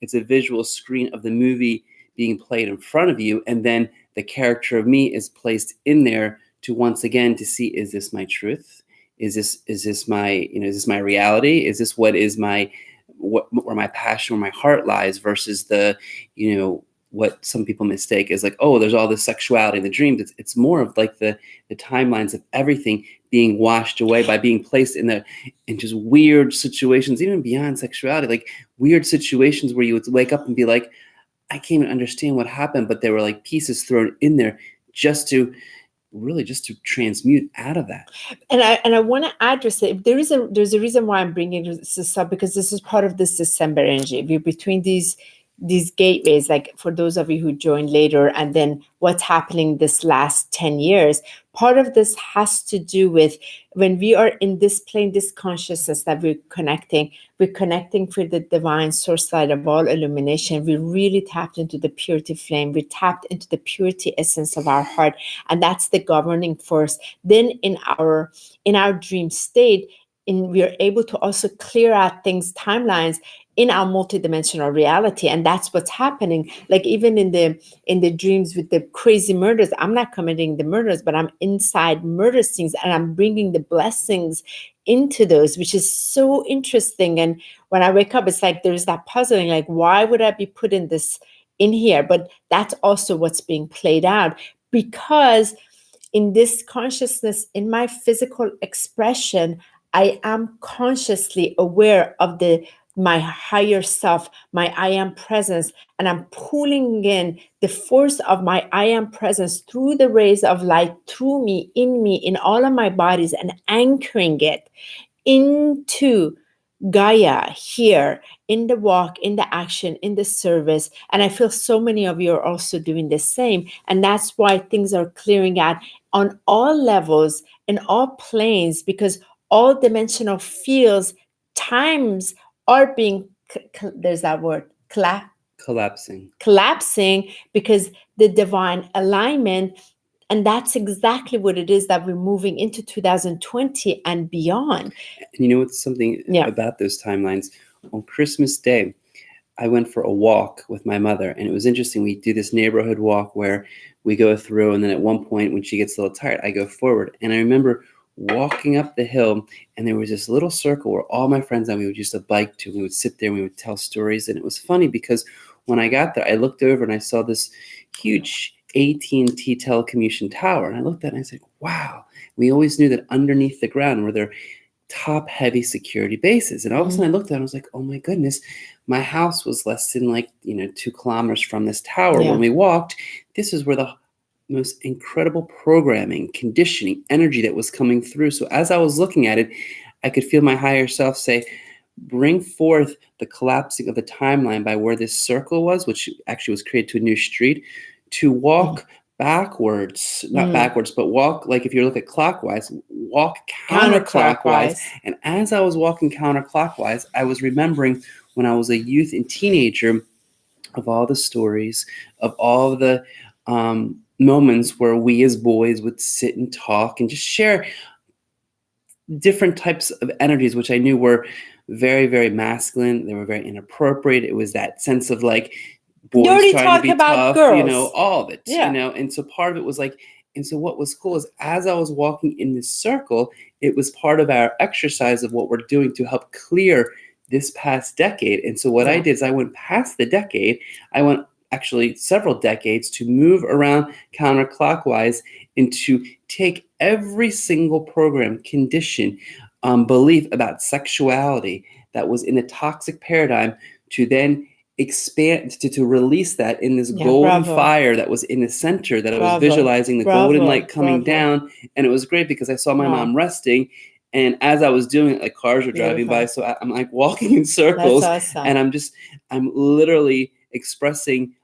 it's a visual screen of the movie being played in front of you, and then the character of me is placed in there to once again to see, is this my truth? Is this my is this my reality? Is this where my passion, where my heart lies, versus the what some people mistake is like, oh, there's all this sexuality in the dreams. It's more of like the timelines of everything being washed away by being placed in just weird situations, even beyond sexuality, like weird situations where you would wake up and be like, I can't even understand what happened, but there were like pieces thrown in there just to transmute out of that. And I want to address it. There's a reason why I'm bringing this up, because this is part of this December energy. We're between these gateways, like for those of you who joined later, and then what's happening this last 10 years. Part of this has to do with when we are in this plane, this consciousness that we're connecting for the divine source light of all illumination. We really tapped into the purity flame. We tapped into the purity essence of our heart. And that's the governing force. Then in our dream state, we are able to also clear out things, timelines in our multidimensional reality. And that's what's happening. Like even in the dreams with the crazy murders, I'm not committing the murders, but I'm inside murder scenes, and I'm bringing the blessings into those, which is so interesting. And when I wake up, it's like there's that puzzling, like, why would I be putting this in here? But that's also what's being played out, because in this consciousness, in my physical expression, I am consciously aware of my higher self, my I am presence, and I'm pulling in the force of my I am presence through the rays of light, through me, in all of my bodies, and anchoring it into Gaia here, in the walk, in the action, in the service. And I feel so many of you are also doing the same. And that's why things are clearing out on all levels, in all planes, because all dimensional fields, times are being, there's that word, collapsing, because the divine alignment. And that's exactly what it is that we're moving into 2020 and beyond. And you know what's something about those timelines? On Christmas Day, I went for a walk with my mother, and it was interesting. We do this neighborhood walk where we go through, and then at one point when she gets a little tired, I go forward. And I remember walking up the hill, and there was this little circle where all my friends and we would use a bike to. We would sit there and we would tell stories. And it was funny because when I got there, I looked over and I saw this huge AT&T telecommunication tower. And I looked at it and I said, wow, we always knew that underneath the ground were there top heavy security bases. And all of a sudden I looked at it and I was like, oh my goodness, my house was less than 2 kilometers from this tower. When we walked, this is where the most incredible programming, conditioning, energy that was coming through. So as I was looking at it, I could feel my higher self say, bring forth the collapsing of the timeline by where this circle was, which actually was created to a new street, to walk backwards, not backwards, but walk, like if you look at clockwise, walk counterclockwise. And as I was walking counterclockwise, I was remembering when I was a youth and teenager of all the stories, of all the moments where we as boys would sit and talk and just share different types of energies, which I knew were very, very masculine. They were very inappropriate. It was that sense of like, boys trying to be tough, girls. All of it, and so part of it was like, and so what was cool is as I was walking in this circle, it was part of our exercise of what we're doing to help clear this past decade. And so what I did is I went past the decade. I went actually several decades to move around counterclockwise and to take every single program, condition, belief about sexuality that was in a toxic paradigm to then expand, to release that in this golden fire that was in the center, that I was visualizing the golden light coming down. And it was great because I saw my mom resting. And as I was doing it, like cars were driving by. So I'm like walking in circles. That's awesome. And I'm literally expressing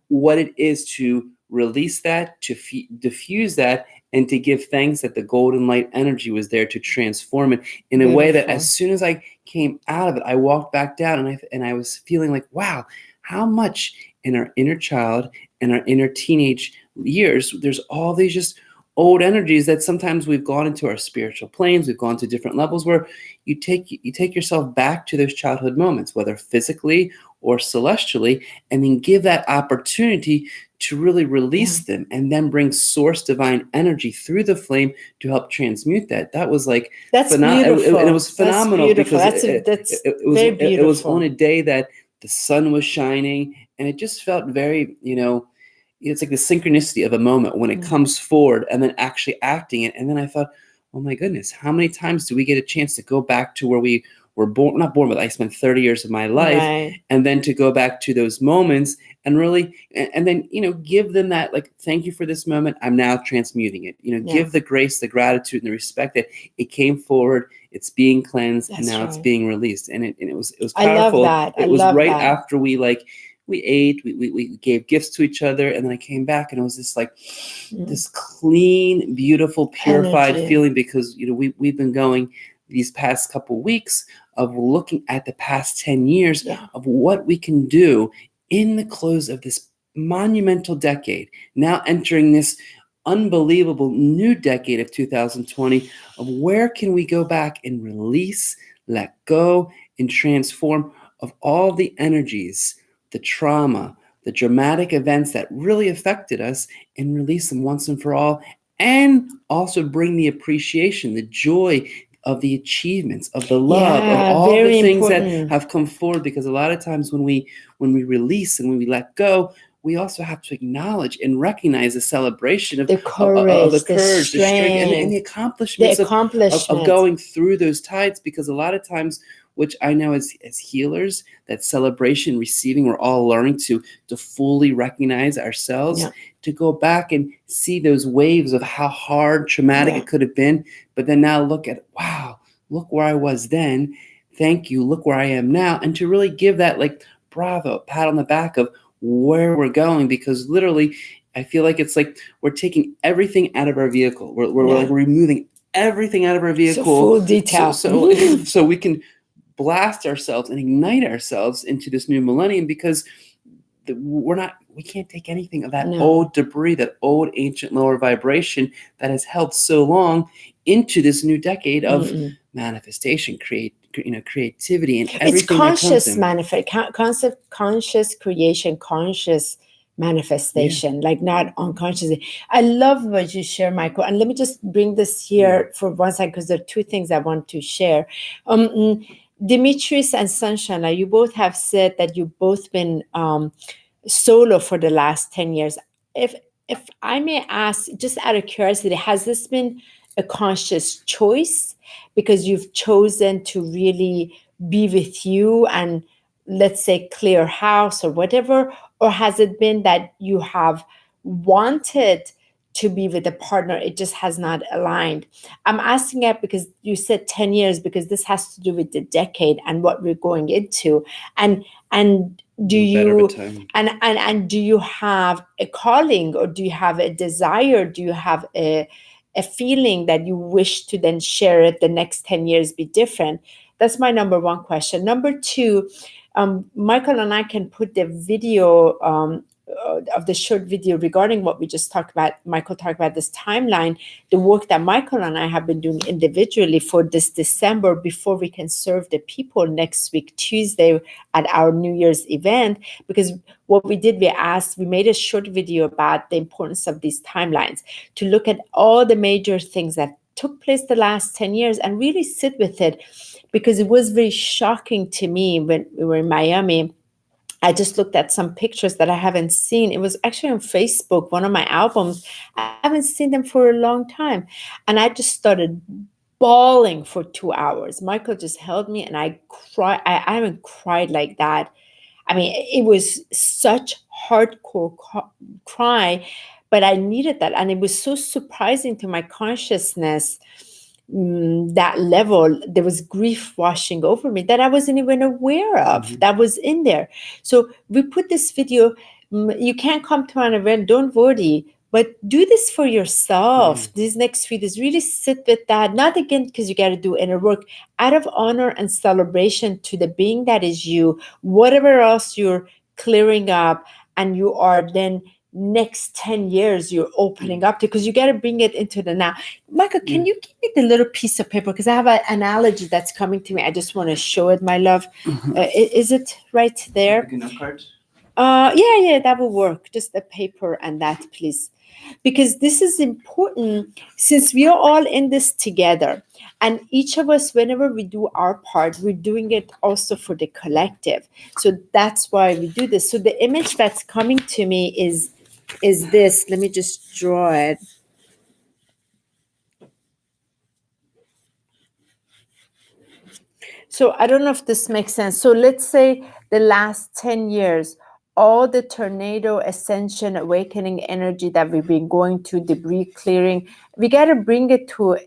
what it is to release that, to diffuse that, and to give thanks that the golden light energy was there to transform it in a way that as soon as I came out of it, I walked back down and I was feeling like, wow, how much in our inner child and our inner teenage years, there's all these just old energies that sometimes we've gone into our spiritual planes, we've gone to different levels where you take yourself back to those childhood moments, whether physically or celestially, and then give that opportunity to really release them and then bring source divine energy through the flame to help transmute that. That was like, that's beautiful. And it was phenomenal because it was on a day that the sun was shining, and it just felt very, it's like the synchronicity of a moment when it comes forward and then actually acting it. And then I thought, oh my goodness, how many times do we get a chance to go back to where we were born, not born, but I spent 30 years of my life. Right. And then to go back to those moments and really, and then, give them that, like, thank you for this moment. I'm now transmuting it, give the grace, the gratitude, and the respect that it came forward. It's being cleansed, and now it's being released. And it was powerful. I love that. It was right after we ate, we gave gifts to each other, and then I came back, and it was this this clean, beautiful, purified feeling, because we've been going these past couple weeks of looking at the past 10 years of what we can do in the close of this monumental decade, now entering this unbelievable new decade of 2020, of where can we go back and release, let go, and transform of all the energies, the trauma, the dramatic events that really affected us, and release them once and for all, and also bring the appreciation, the joy of the achievements, of the love, of all the things that have come forward. Because a lot of times when we release and when we let go, we also have to acknowledge and recognize the celebration of the courage, the strength, and the accomplishments, of going through those tides. Because a lot of times, which I know as healers, that celebration, receiving, we're all learning to fully recognize ourselves, to go back and see those waves of how hard, traumatic it could have been. But then now look at, wow, look where I was then. Thank you. Look where I am now. And to really give that bravo, pat on the back of where we're going. Because literally, I feel like it's like we're taking everything out of our vehicle. We're removing everything out of our vehicle. So full detail. So we can blast ourselves and ignite ourselves into this new millennium, because we can't take anything of that old debris, that old ancient lower vibration that has held so long into this new decade of manifestation, creativity, and everything. It's conscious conscious creation, conscious manifestation, not unconsciously. I love what you share, Michael. And let me just bring this here for one second, because there are two things I want to share. Demetrius and Sunshine, you both have said that you've both been solo for the last 10 years. If I may ask, just out of curiosity, has this been a conscious choice because you've chosen to really be with you and, let's say, clear house or whatever? Or has it been that you have wanted to be with a partner, it just has not aligned? I'm asking it because you said 10 years, because this has to do with the decade and what we're going into. And do you and do you have a calling, or do you have a desire? Do you have a feeling that you wish to then share it the next 10 years be different? That's my number one question. Number two, Michael and I can put the video of the short video regarding what we just talked about. Michael talked about this timeline, the work that Michael and I have been doing individually for this December, before we can serve the people next week, Tuesday, at our New Year's event. Because what we did, we made a short video about the importance of these timelines, to look at all the major things that took place the last 10 years and really sit with it. Because it was very shocking to me when we were in Miami. I just looked at some pictures that I haven't seen. It was actually on Facebook, one of my albums. I haven't seen them for a long time. And I just started bawling for 2 hours. Michael just held me and I cried. I haven't cried like that. I mean, it was such hardcore cry, but I needed that. And it was so surprising to my consciousness, that level. There was grief washing over me that I wasn't even aware of, that was in there. So we put this video. You can't come to an event, don't worry, but do this for yourself. These next few days, really sit with that. Not again because you got to do inner work, out of honor and celebration to the being that is you, whatever else you're clearing up, and you are then next 10 years you're opening up to, because you got to bring it into the now. Michael, can you give me the little piece of paper, because I have an analogy that's coming to me. I just want to show it, my love. Is it right there? Yeah, that will work. Just the paper and that, please. Because this is important, since we are all in this together, and each of us, whenever we do our part, we're doing it also for the collective. So that's why we do this. So the image that's coming to me is this. Let me just draw it. So I don't know if this makes sense. So let's say the last 10 years, all the tornado, ascension, awakening energy that we've been going to, debris clearing, we got to bring it to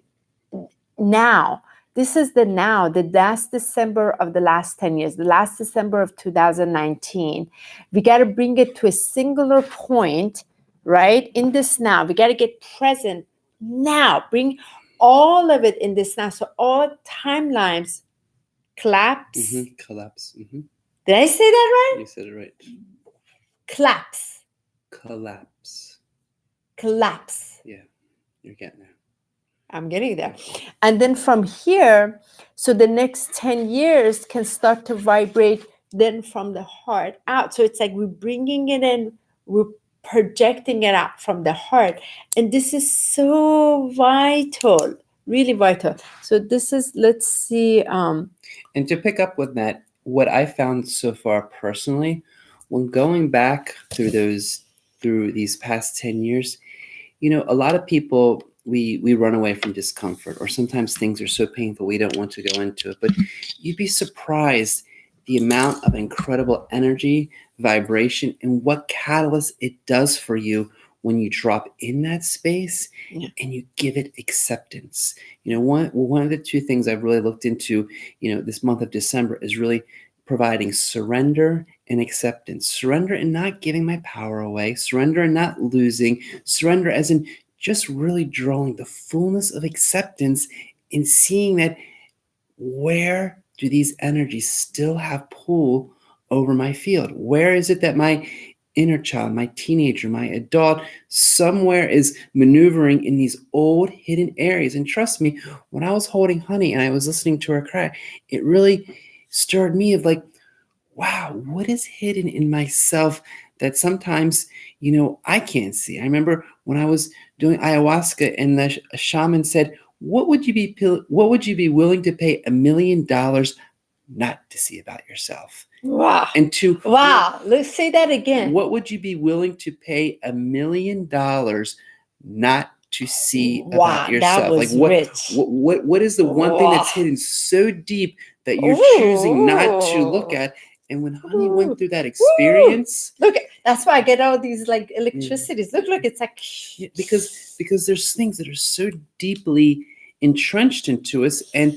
now. This is the now, the last December of the last 10 years, the last December of 2019. We got to bring it to a singular point, right? In this now. We got to get present now. Bring all of it in this now. So all timelines collapse. Collapse. Did I say that right? You said it right. Collapse. Collapse. Yeah, you're getting there. I'm getting there. And then from here, so the next 10 years can start to vibrate then from the heart out. So it's like we're bringing it in, we're projecting it out from the heart. And this is so vital, really vital. So this is, let's see. And to pick up with that, what I found so far personally, when going back through these past 10 years, a lot of people, we run away from discomfort, or sometimes things are so painful we don't want to go into it. But you'd be surprised the amount of incredible energy, vibration, and what catalyst it does for you when you drop in that space and you give it acceptance. One of the two things I've really looked into, this month of December is really providing surrender and acceptance. Surrender and not giving my power away. Surrender and not losing. Surrender as in just really drawing the fullness of acceptance and seeing that where do these energies still have pull over my field? Where is it that my inner child, my teenager, my adult, somewhere is maneuvering in these old hidden areas? And trust me, when I was holding Honi and I was listening to her cry, it really stirred me of like, wow, what is hidden in myself that sometimes, I can't see? I remember when I was doing ayahuasca and the shaman said, what would you be willing to pay $1 million not to see about yourself? Wow. And Let's say that again. What would you be willing to pay $1 million not to see about yourself? That was like rich. What is the one thing that's hidden so deep that you're choosing not to look at? And when Honi went through that experience, look, that's why I get all these like electricities. Look, it's like because there's things that are so deeply entrenched into us, and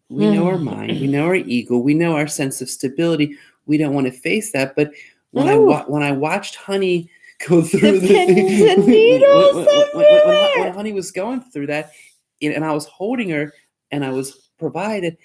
we know our mind, we know our ego, we know our sense of stability. We don't want to face that. But when I watched Honi go through the pins and needles when Honi was going through that, and I was holding her, and I was provided,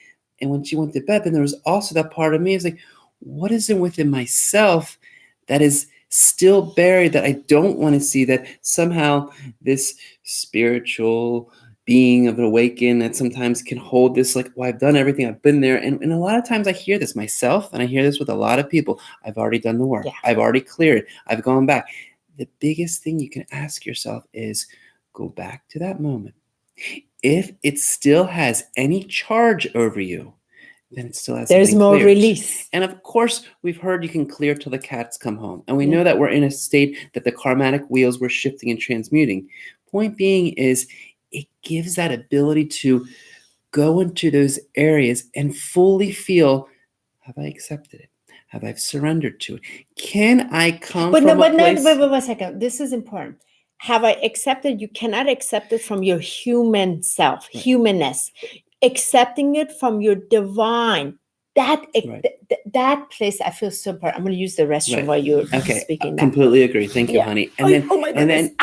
and when she went to bed, then there was also that part of me. It's like, what is it within myself that is still buried that I don't want to see, that somehow this spiritual being of an awaken that sometimes can hold this, like, well, I've done everything, I've been there. And a lot of times I hear this myself, and I hear this with a lot of people. I've already done the work. I've already cleared it. I've gone back. The biggest thing you can ask yourself is go back to that moment. If it still has any charge over you, then it still has there's more release. And of course, we've heard you can clear till the cats come home. And we know that we're in a state that the karmatic wheels were shifting and transmuting. Point being is it gives that ability to go into those areas and fully feel, have I accepted it? Have I surrendered to it? Can I come from a place? Wait 1 second. This is important. Have I accepted? You cannot accept it from your human self, humanness. Accepting it from your divine, that place, I feel so important. I'm going to use the restroom while you're speaking. Completely agree. Thank you, Honi. And then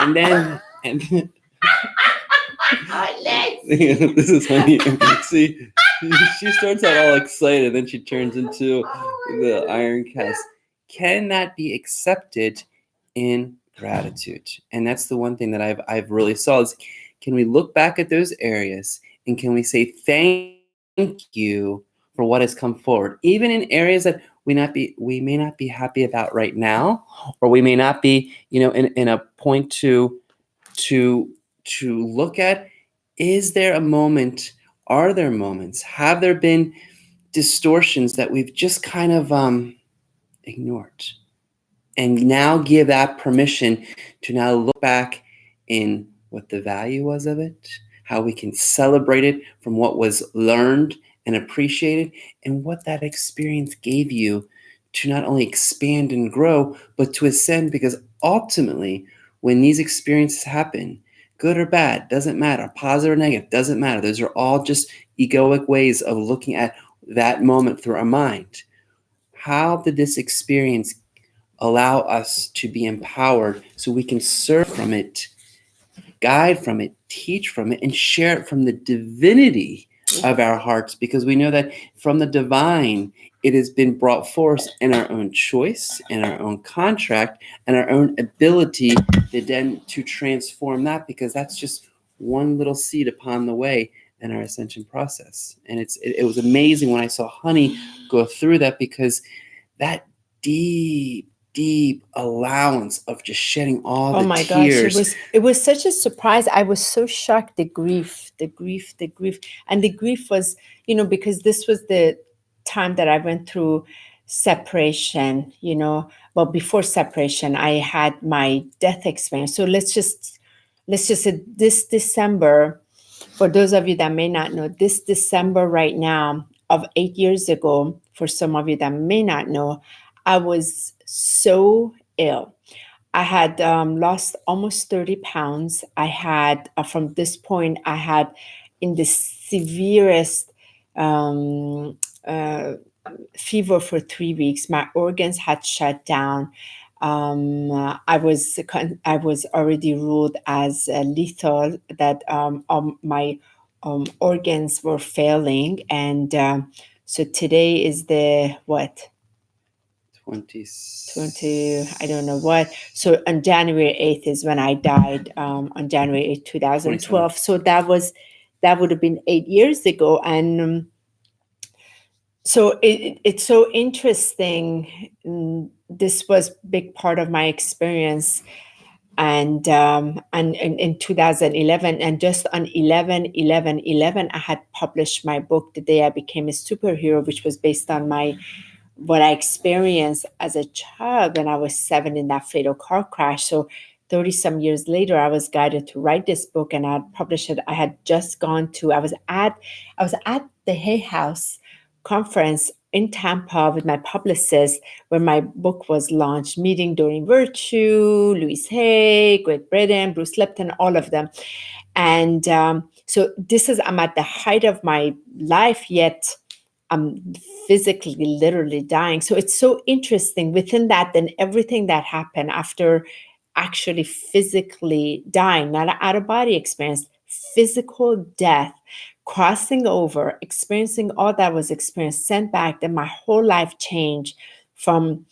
this is Honi. See, she starts out all excited, then she turns into the iron cast. Can that be accepted in gratitude? And that's the one thing that I've really saw is, can we look back at those areas and can we say thank you for what has come forward, even in areas that we may not be happy about right now, or we may not be, in a point to look at. Is there a moment? Are there moments? Have there been distortions that we've just kind of ignored? And now give that permission to now look back in what the value was of it, how we can celebrate it from what was learned and appreciated, and what that experience gave you to not only expand and grow, but to ascend. Because ultimately, when these experiences happen, good or bad, doesn't matter, positive or negative, doesn't matter. Those are all just egoic ways of looking at that moment through our mind. How did this experience allow us to be empowered so we can serve from it, guide from it, teach from it, and share it from the divinity of our hearts? Because we know that from the divine, it has been brought forth in our own choice, in our own contract, and our own ability to transform that, because that's just one little seed upon the way in our ascension process. And it was amazing when I saw Honi go through that, because that deep allowance of just shedding all the tears. Gosh, it was such a surprise. I was so shocked. The grief, and the grief was, because this was the time that I went through separation. Well, before separation, I had my death experience. So let's just say this December, for those of you that may not know, this December right now of 8 years ago, for some of you that may not know, I was so ill. I had lost almost 30 pounds. I had, from this point, I had in the severest fever for 3 weeks. My organs had shut down. I was already ruled as lethal, that my organs were failing. And so today is the what? 20, I don't know what. So on January 8th is when I died, on January 8th, 2012. 27. So that would have been 8 years ago. And so it's so interesting. This was a big part of my experience. And in 2011, and just on 11/11/11, I had published my book, The Day I Became a Superhero, which was based on what I experienced as a child when I was 7 in that fatal car crash. So 30 some years later, I was guided to write this book, and I published it. I had just gone to, I was at the Hay House conference in Tampa with my publicist, where my book was launched, meeting Doreen Virtue, Louise Hay, Great Britain, Bruce Lipton, all of them. And so I'm at the height of my life, yet I'm physically, literally dying. So it's so interesting within that, then everything that happened after actually physically dying, not an out-of-body experience, physical death, crossing over, experiencing all that was experienced, sent back, then my whole life changed from,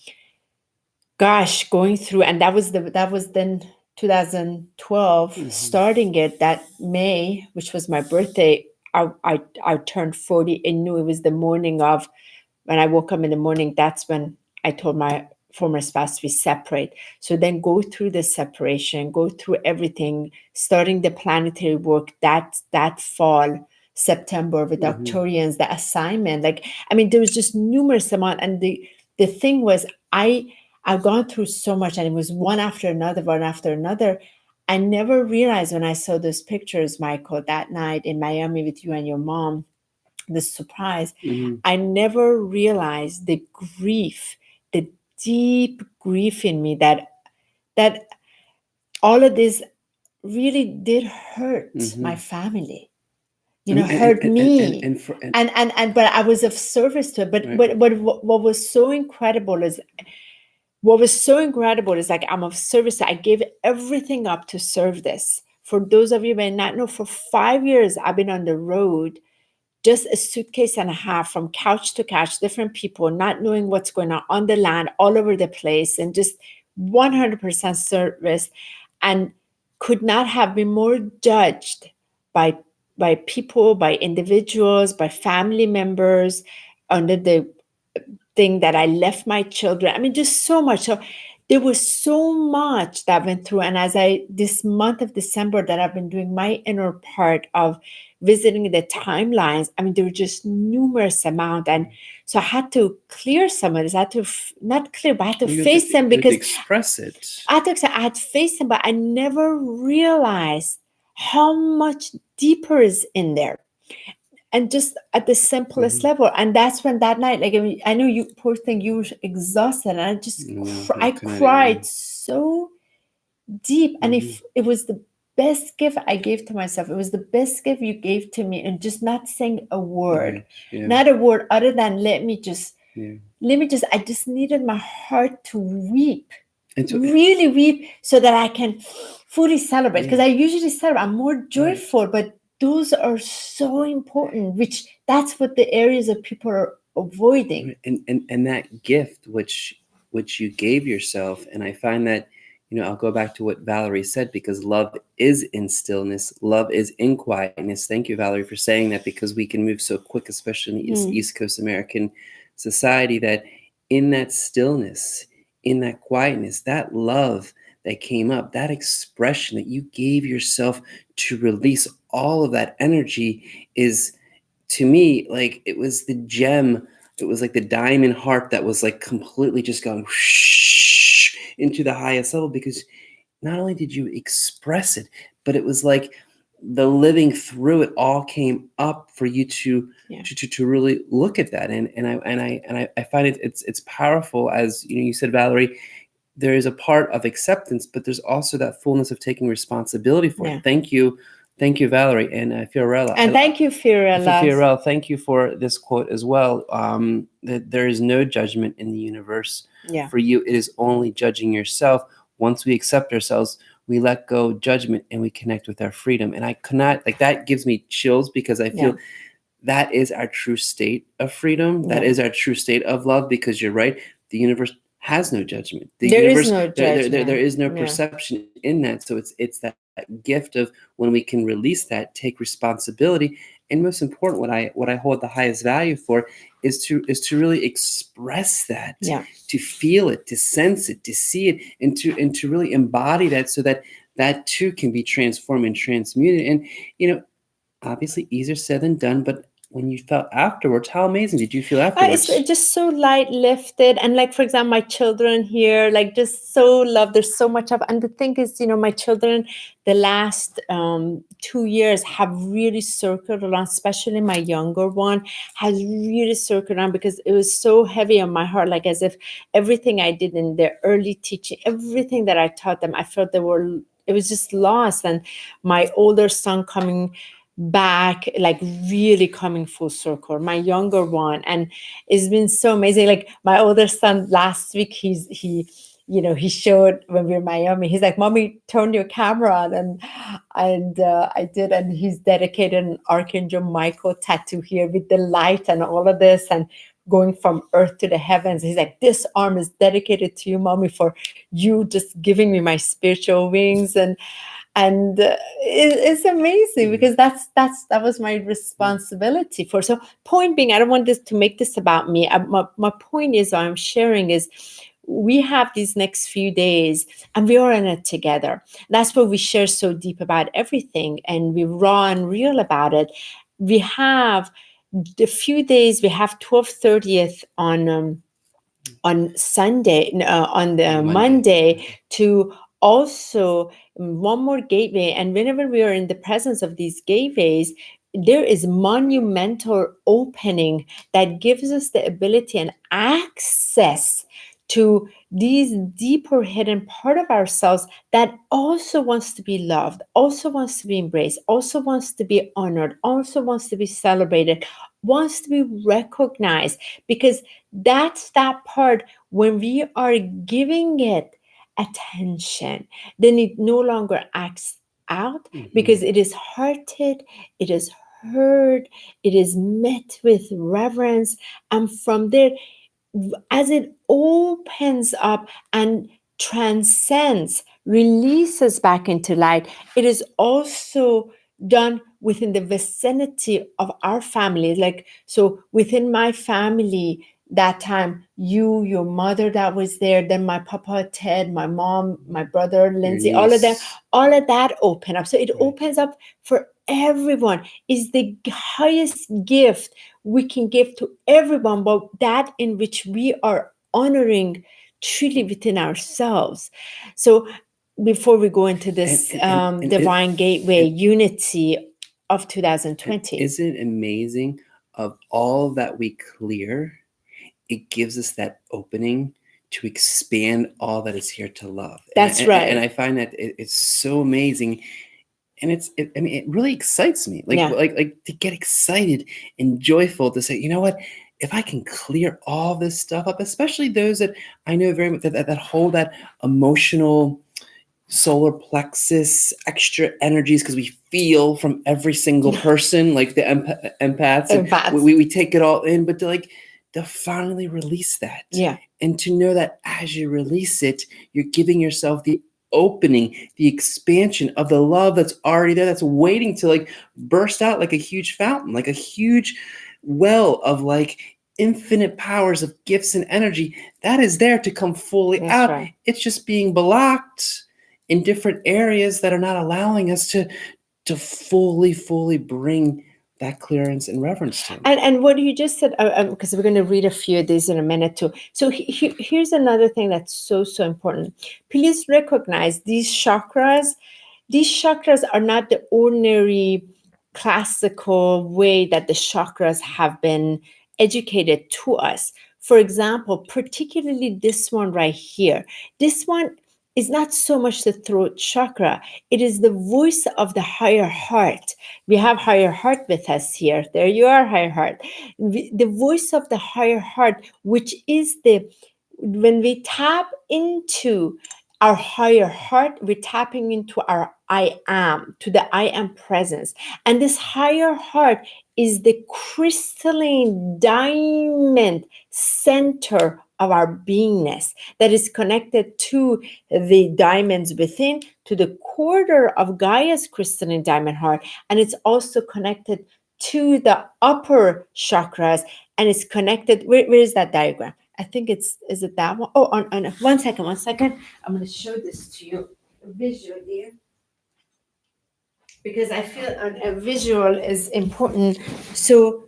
going through, and that was then 2012, starting it that May, which was my birthday. I turned 40 and knew it was the morning of, when I woke up in the morning, that's when I told my former spouse we separate. So then go through the separation, go through everything, starting the planetary work that fall, September, with the Arcturians, the assignment. There was just numerous amount. And the thing was, I've gone through so much, and it was one after another. I never realized when I saw those pictures, Michael, that night in Miami with you and your mom, the surprise, I never realized the grief, the deep grief in me, that all of this really did hurt my family. Hurt me. But I was of service to it. But what was so incredible is, I'm of service. I gave everything up to serve this. For those of you who may not know, for 5 years, I've been on the road, just a suitcase and a half, from couch to couch, different people, not knowing what's going on the land, all over the place, and just 100% service, and could not have been more judged by people, by individuals, by family members, under the thing that I left my children. Just so much. So there was so much that went through. And this month of December, that I've been doing my inner part of visiting the timelines, there were just numerous amount. And so I had to clear some of this. I had to, not clear, but I had to face them, because express it. I had to face them, but I never realized how much deeper is in there. and just at the simplest level. And that's when that night, like, I mean, I know you, poor thing, you were exhausted, and I just I cried so deep. And if it was the best gift I gave to myself, it was the best gift you gave to me, and just not saying a word, not a word other than let me just I just needed my heart to weep, really weep, so that I can fully celebrate, because I usually celebrate, I'm more joyful, but those are so important, which that's what the areas of people are avoiding. And that gift which you gave yourself, and I find that, I'll go back to what Valerie said, because love is in stillness, love is in quietness. Thank you, Valerie, for saying that, because we can move so quick, especially in the East Coast American society, that in that stillness, in that quietness, that love that came up, that expression that you gave yourself to release all of that energy, is, to me, like, it was the gem. It was like the diamond heart that was like completely just going whoosh into the highest level, because not only did you express it, but it was like the living through it all came up for you to really look at that. And I find it's powerful, as you said, Valerie. There is a part of acceptance, but there's also that fullness of taking responsibility for it. Thank you, Valerie, and Fiorella. And thank you, Fiorella. Fiorella, thank you for this quote as well. That there is no judgment in the universe. For you, it is only judging yourself. Once we accept ourselves, we let go of judgment and we connect with our freedom. And I cannot, like, that gives me chills, because I feel that is our true state of freedom. That is our true state of love, because you're right. The universe has no judgment. There is no judgment. There is no perception in that. So it's that gift of when we can release that, take responsibility, and most important, what I hold the highest value for is to really express that, to feel it, to sense it, to see it, and to really embody that, so that too can be transformed and transmuted. And obviously easier said than done, but when you felt afterwards, how amazing did you feel afterwards? It's just so light lifted. And like, for example, my children here, like, just so loved. There's so much of, and the thing is, my children, the last 2 years have really circled around, especially my younger one has really circled around, because it was so heavy on my heart, like as if everything I did in their early teaching, everything that I taught them, I felt it was just lost. And my older son coming back, like really coming full circle, my younger one, and it's been so amazing. Like, my older son last week, he showed, when we were in Miami, he's like, "Mommy, turn your camera on," and I did, and he's dedicated an Archangel Michael tattoo here with the light and all of this, and going from earth to the heavens. He's like, "This arm is dedicated to you, Mommy, for you just giving me my spiritual wings." And it's amazing, because that was my responsibility for. So point being, I don't want this to make this about me. My point is, what I'm sharing is, we have these next few days, and we are in it together. That's where we share so deep about everything, and we raw and real about it. We have the few days. We have 12/30th on Sunday, on the Monday, to also one more gateway. And whenever we are in the presence of these gateways, there is monumental opening that gives us the ability and access to these deeper hidden part of ourselves that also wants to be loved, also wants to be embraced, also wants to be honored, also wants to be celebrated, wants to be recognized, because that's that part. When we are giving it attention, then it no longer acts out, because it is hearted, it is heard, it is met with reverence. And from there, as it opens up and transcends, releases back into light, it is also done within the vicinity of our family. Like, so within my family, that time, your mother that was there, then my papa Ted, my mom, my brother Lindsay, all of them, all of that open up. So it opens up for everyone. Is the highest gift we can give to everyone, but that in which we are honoring truly within ourselves. So before we go into this divine gateway unity, of 2020. Isn't it amazing? Of all that we clear, it gives us that opening to expand all that is here to love. That's right. And I find that it's so amazing. And I mean, it really excites me. Like, Yeah. like to get excited and joyful to say, you know what? If I can clear all this stuff up, especially those that I know very much that hold that emotional solar plexus extra energies, because we feel from every single person, like the empaths, and we take it all in, but to finally release that. Yeah. And to know that as you release it, you're giving yourself the opening, the expansion of the love that's already there, that's waiting to like burst out like a huge fountain, like a huge well of like infinite powers of gifts and energy that is there to come fully out. Right. It's just being blocked in different areas that are not allowing us to fully bring that clearance and reverence to. And what you just said, because we're going to read a few of these in a minute too. So here's another thing that's so important. Please recognize these chakras. These chakras are not the ordinary classical way that the chakras have been educated to us. For example, particularly this one right here. This one is not so much the throat chakra. It is the voice of the higher heart. We have higher heart with us here. There you are, higher heart. The voice of the higher heart, which is when we tap into our higher heart, we're tapping into our I am, to the I am presence. And this higher heart is the crystalline diamond center of our beingness that is connected to the diamonds within, to the quarter of Gaia's crystalline diamond heart. And it's also connected to the upper chakras, and it's connected. Where is that diagram? I think is it that one? Oh, on 1 second. I'm going to show this to you visually, because I feel a visual is important. So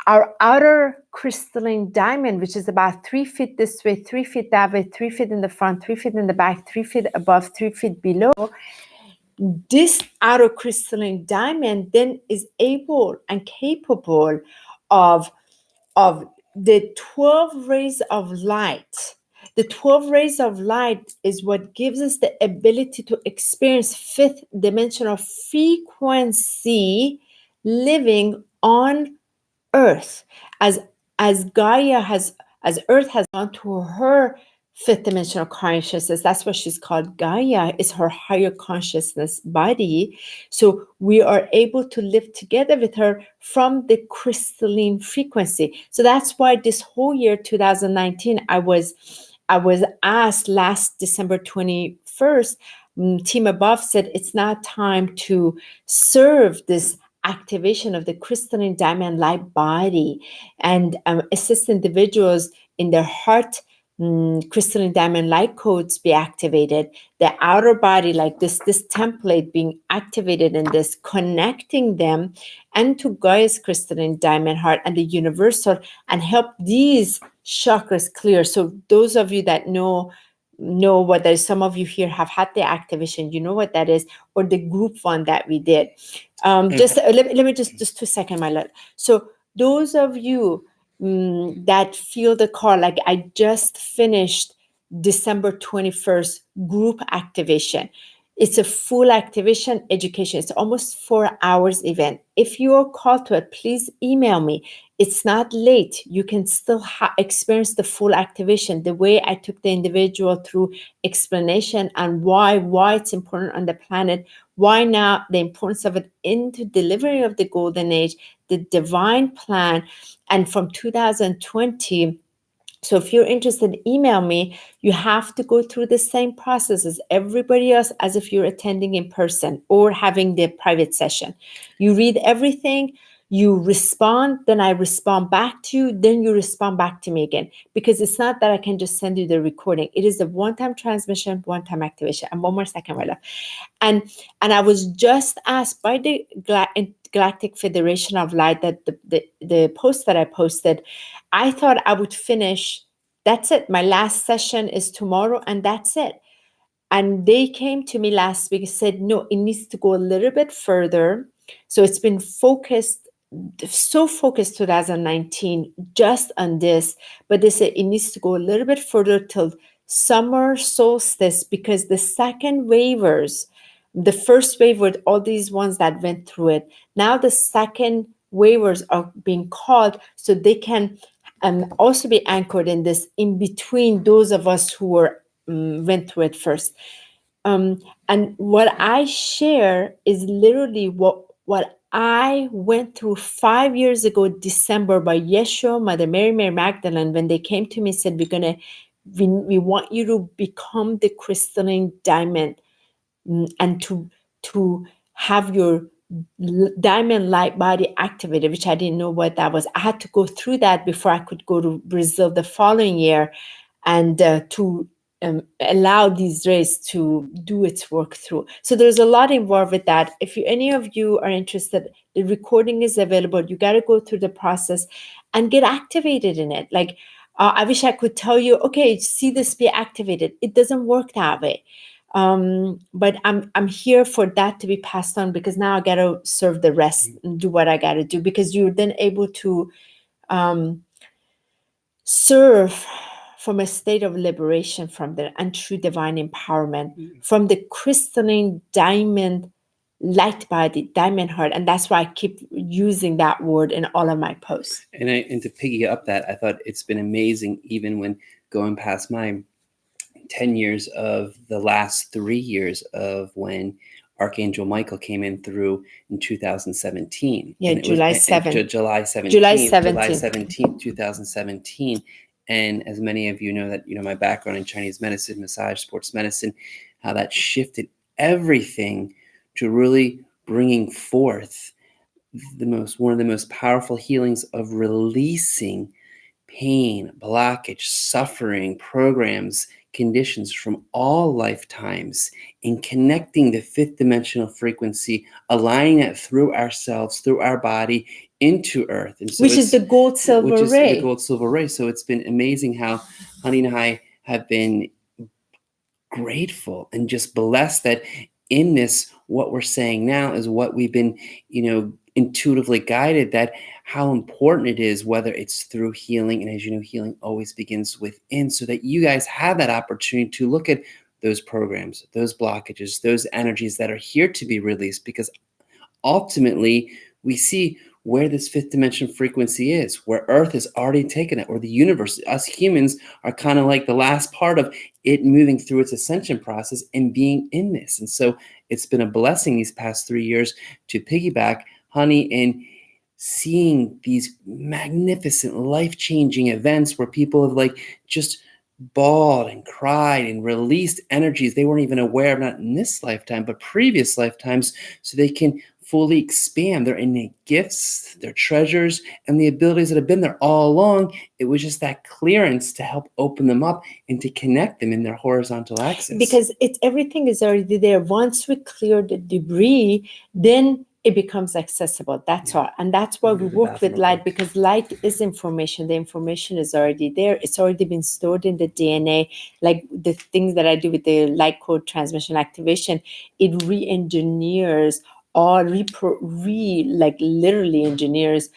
our outer crystalline diamond, which is about 3 feet this way, 3 feet that way, 3 feet in the front, 3 feet in the back, 3 feet above, 3 feet below, this outer crystalline diamond then is able and capable of the 12 rays of light. The 12 rays of light is what gives us the ability to experience fifth dimensional frequency living on Earth. As Earth has gone to her fifth dimensional consciousness, that's what she's called. Gaia is her higher consciousness body. So we are able to live together with her from the crystalline frequency. So that's why this whole year 2019, I was asked last December 21st, Team Above said it's now time to serve this activation of the crystalline diamond light body and assist individuals in their heart crystalline diamond light codes be activated, the outer body, like this template being activated in this, connecting them and to Gaia's crystalline diamond heart and the universal, and help these chakras clear. So those of you that know what that is, some of you here have had the activation, you know what that is, or the group one that we did. Just let me just 2 seconds, my love. So those of you that feel the call, like I just finished December 21st group activation. It's a full activation education. It's almost 4 hours event. If you are called to it, please email me. It's not late. You can still experience the full activation, the way I took the individual through explanation and why it's important on the planet, why now the importance of it into delivery of the golden age, the divine plan, and from 2020. So if you're interested, email me. You have to go through the same process as everybody else, as if you're attending in person or having the private session. You read everything, you respond, then I respond back to you, then you respond back to me again. Because it's not that I can just send you the recording. It is a one-time transmission, one-time activation. And 1 more second, my love. And I was just asked by the Galactic Federation of Light that the post that I posted, I thought I would finish. That's it. My last session is tomorrow, and that's it. And they came to me last week and said, no, it needs to go a little bit further. So it's been focused 2019 just on this, but they said it needs to go a little bit further till summer solstice, because the second waivers, the first wave with all these ones that went through it, now the second waivers are being called so they can also be anchored in this in between those of us who went through it first. And what I share is literally what I went through 5 years ago, December, by Yeshua, Mother Mary, Mary Magdalene, when they came to me and said, we want you to become the crystalline diamond, and to have your diamond light body activated, which I didn't know what that was. I had to go through that before I could go to Brazil the following year, and to allow these rays to do its work through. So there's a lot involved with that. If any of you are interested, the recording is available. You got to go through the process and get activated in it. Like, I wish I could tell you, okay, see this be activated. It doesn't work that way. But I'm here for that to be passed on, because now I got to serve the rest and do what I got to do, because you're then able to serve from a state of liberation from there and true divine empowerment from the crystalline diamond light body, diamond heart. And that's why I keep using that word in all of my posts. And to piggy up that, I thought it's been amazing, even when going past my 10 years of the last 3 years of when Archangel Michael came in through in 2017. Yeah, and July 7th. July 17th. July July 17th. 17th, 2017. And as many of you know, that my background in Chinese medicine, massage, sports medicine, how that shifted everything to really bringing forth one of the most powerful healings of releasing pain, blockage, suffering, programs, conditions from all lifetimes, in connecting the fifth dimensional frequency, aligning it through ourselves, through our body, into Earth. And so which is the gold silver ray. The gold silver ray. So it's been amazing how Honi and I have been grateful and just blessed that in this, what we're saying now is what we've been, intuitively guided, that how important it is, whether it's through healing. And as you know, healing always begins within, so that you guys have that opportunity to look at those programs, those blockages, those energies that are here to be released, because ultimately we see where this fifth dimension frequency is, where Earth has already taken it, or the universe. Us humans are kind of like the last part of it moving through its ascension process and being in this. And so it's been a blessing these past 3 years to piggyback Honi and seeing these magnificent life-changing events where people have just bawled and cried and released energies they weren't even aware of, not in this lifetime, but previous lifetimes, so they can fully expand their innate gifts, their treasures, and the abilities that have been there all along. It was just that clearance to help open them up and to connect them in their horizontal axis. Because everything is already there. Once we clear the debris, then it becomes accessible. That's all. And that's why we work with light, because light is information. The information is already there. It's already been stored in the DNA. Like the things that I do with the light code transmission activation, it re-engineers or literally engineers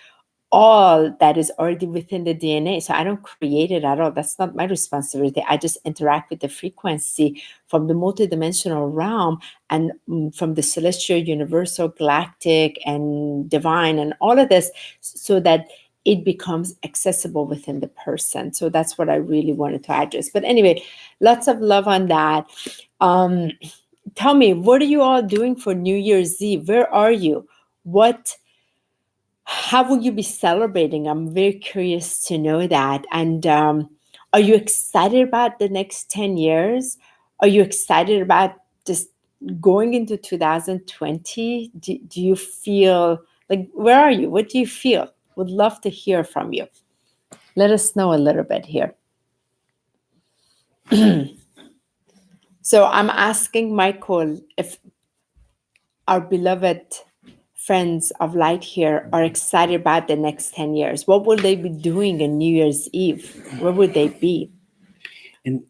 all that is already within the DNA. So I don't create it at all. That's not my responsibility. I just interact with the frequency from the multidimensional realm and from the celestial, universal, galactic, and divine, and all of this, so that it becomes accessible within the person. So that's what I really wanted to address. But anyway, lots of love on that. Tell me, what are you all doing for New Year's Eve? Where are you? How will you be celebrating? I'm very curious to know that. And are you excited about the next 10 years? Are you excited about just going into 2020? Do you feel like, where are you? What do you feel? Would love to hear from you. Let us know a little bit here. So I'm asking Michael if our beloved friends of light here are excited about the next 10 years. What will they be doing on New Year's Eve? Where would they be? And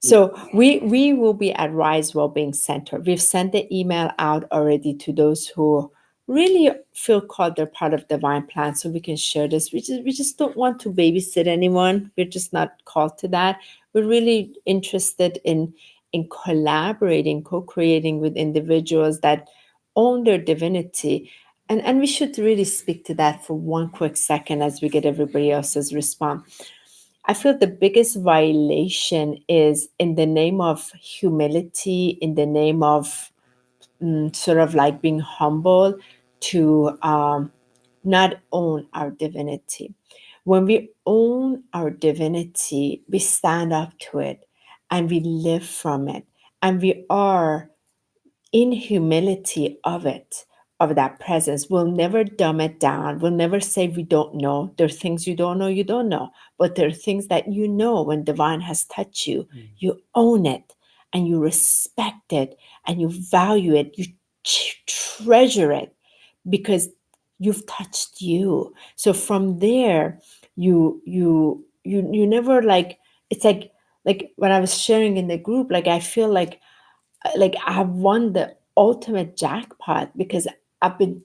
So we will be at Rise Wellbeing Center. We've sent the email out already to those who really feel called they're part of Divine Plan, so we can share this. We just don't want to babysit anyone. We're just not called to that. We're really interested in collaborating, co-creating with individuals that own their divinity. And we should really speak to that for one quick second as we get everybody else's response. I feel the biggest violation is in the name of humility, in the name of sort of like being humble, to not own our divinity. When we own our divinity, we stand up to it and we live from it, and we are in humility of it, of that presence. We'll never dumb it down. We'll never say we don't know. There are things you don't know, you don't know. But there are things that you know when divine has touched you. You own it and you respect it and you value it. You treasure it because you've touched you. So from there, you never like, it's like when I was sharing in the group, like I feel like I have won the ultimate jackpot because I've been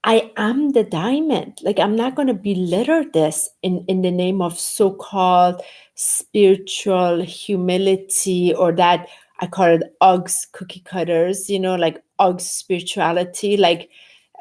I am the diamond. Like I'm not going to belittle this in the name of so-called spiritual humility, or that I call it Uggs cookie cutters, like Uggs spirituality. Like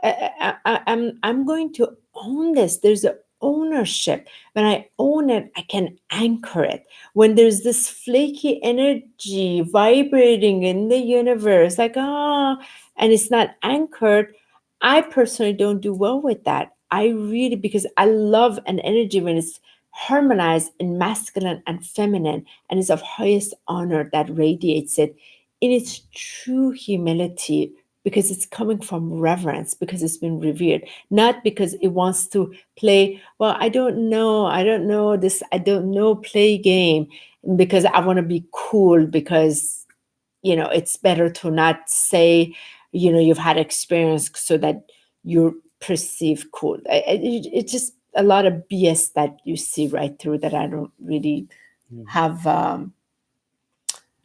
I'm going to own this. There's a ownership. When I own it, I can anchor it. When there's this flaky energy vibrating in the universe, like and it's not anchored, I personally don't do well with that. I really, because I love an energy when it's harmonized in masculine and feminine, and it's of highest honor that radiates it in its true humility, because it's coming from reverence, because it's been revered, not because it wants to play, well, I don't know this, I don't know, play game, because I want to be cool, because it's better to not say you've had experience so that you're perceived cool. It's just a lot of BS that you see right through that I don't really have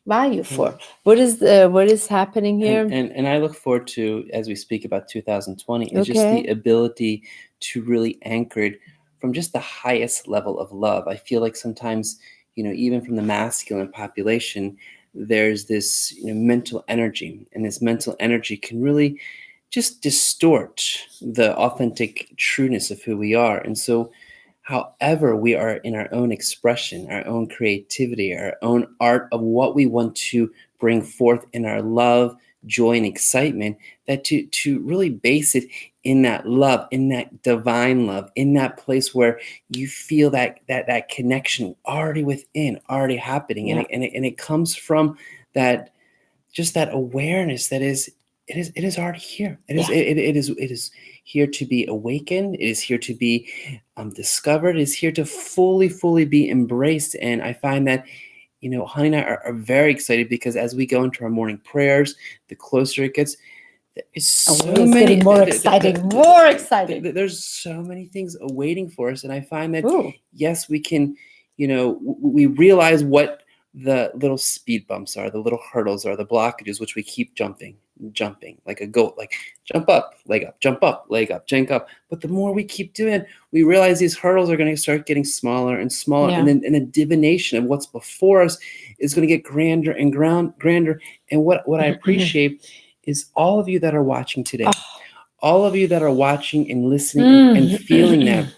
value for. What is happening here? And I look forward to, as we speak about 2020, is just the ability to really anchor it from just the highest level of love. I feel like sometimes, even from the masculine population, there's this mental energy, and this mental energy can really just distort the authentic trueness of who we are. And so however we are in our own expression, our own creativity, our own art of what we want to bring forth in our love, joy, and excitement, that to really base it in that love, in that divine love, in that place where you feel that connection already within, already happening. Yeah. And it comes from that, just that awareness that it is already here. It is here to be awakened. It is here to be discovered. It is here to fully be embraced. And I find that Honi and I are very excited, because as we go into our morning prayers, the closer it gets, there's so it's many getting more exciting. There's so many things awaiting for us, and I find that Ooh. yes, we can, we realize what the little speed bumps are, the little hurdles are, the blockages, which we keep jumping like a goat, like jump up, leg up, jump up, leg up, jump up. But the more we keep doing it, we realize these hurdles are going to start getting smaller and smaller, and then the divination of what's before us is going to get grander and grander. And what I appreciate is all of you that are watching today, all of you that are watching and listening and feeling that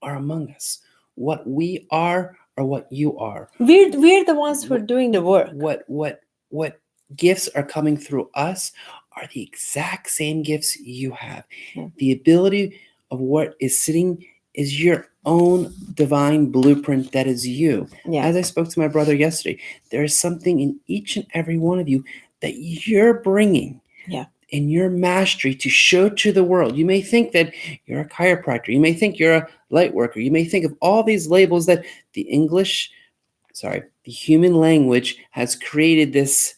are among us. What we are or what you are. We're the ones who are doing the work. What gifts are coming through us are the exact same gifts you have. The ability of what is sitting is your own divine blueprint that is you. As I spoke to my brother yesterday, there is something in each and every one of you that you're bringing in your mastery to show to the world. You may think that you're a chiropractor. You may think you're a light worker. You may think of all these labels that the human language has created this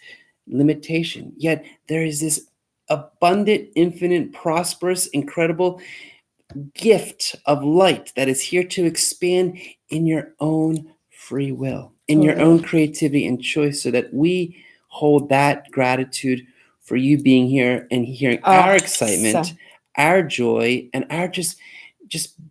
limitation. Yet there is this abundant, infinite, prosperous, incredible gift of light that is here to expand in your own free will, in your own creativity and choice, so that we hold that gratitude for you being here and hearing our excitement, our joy, and our just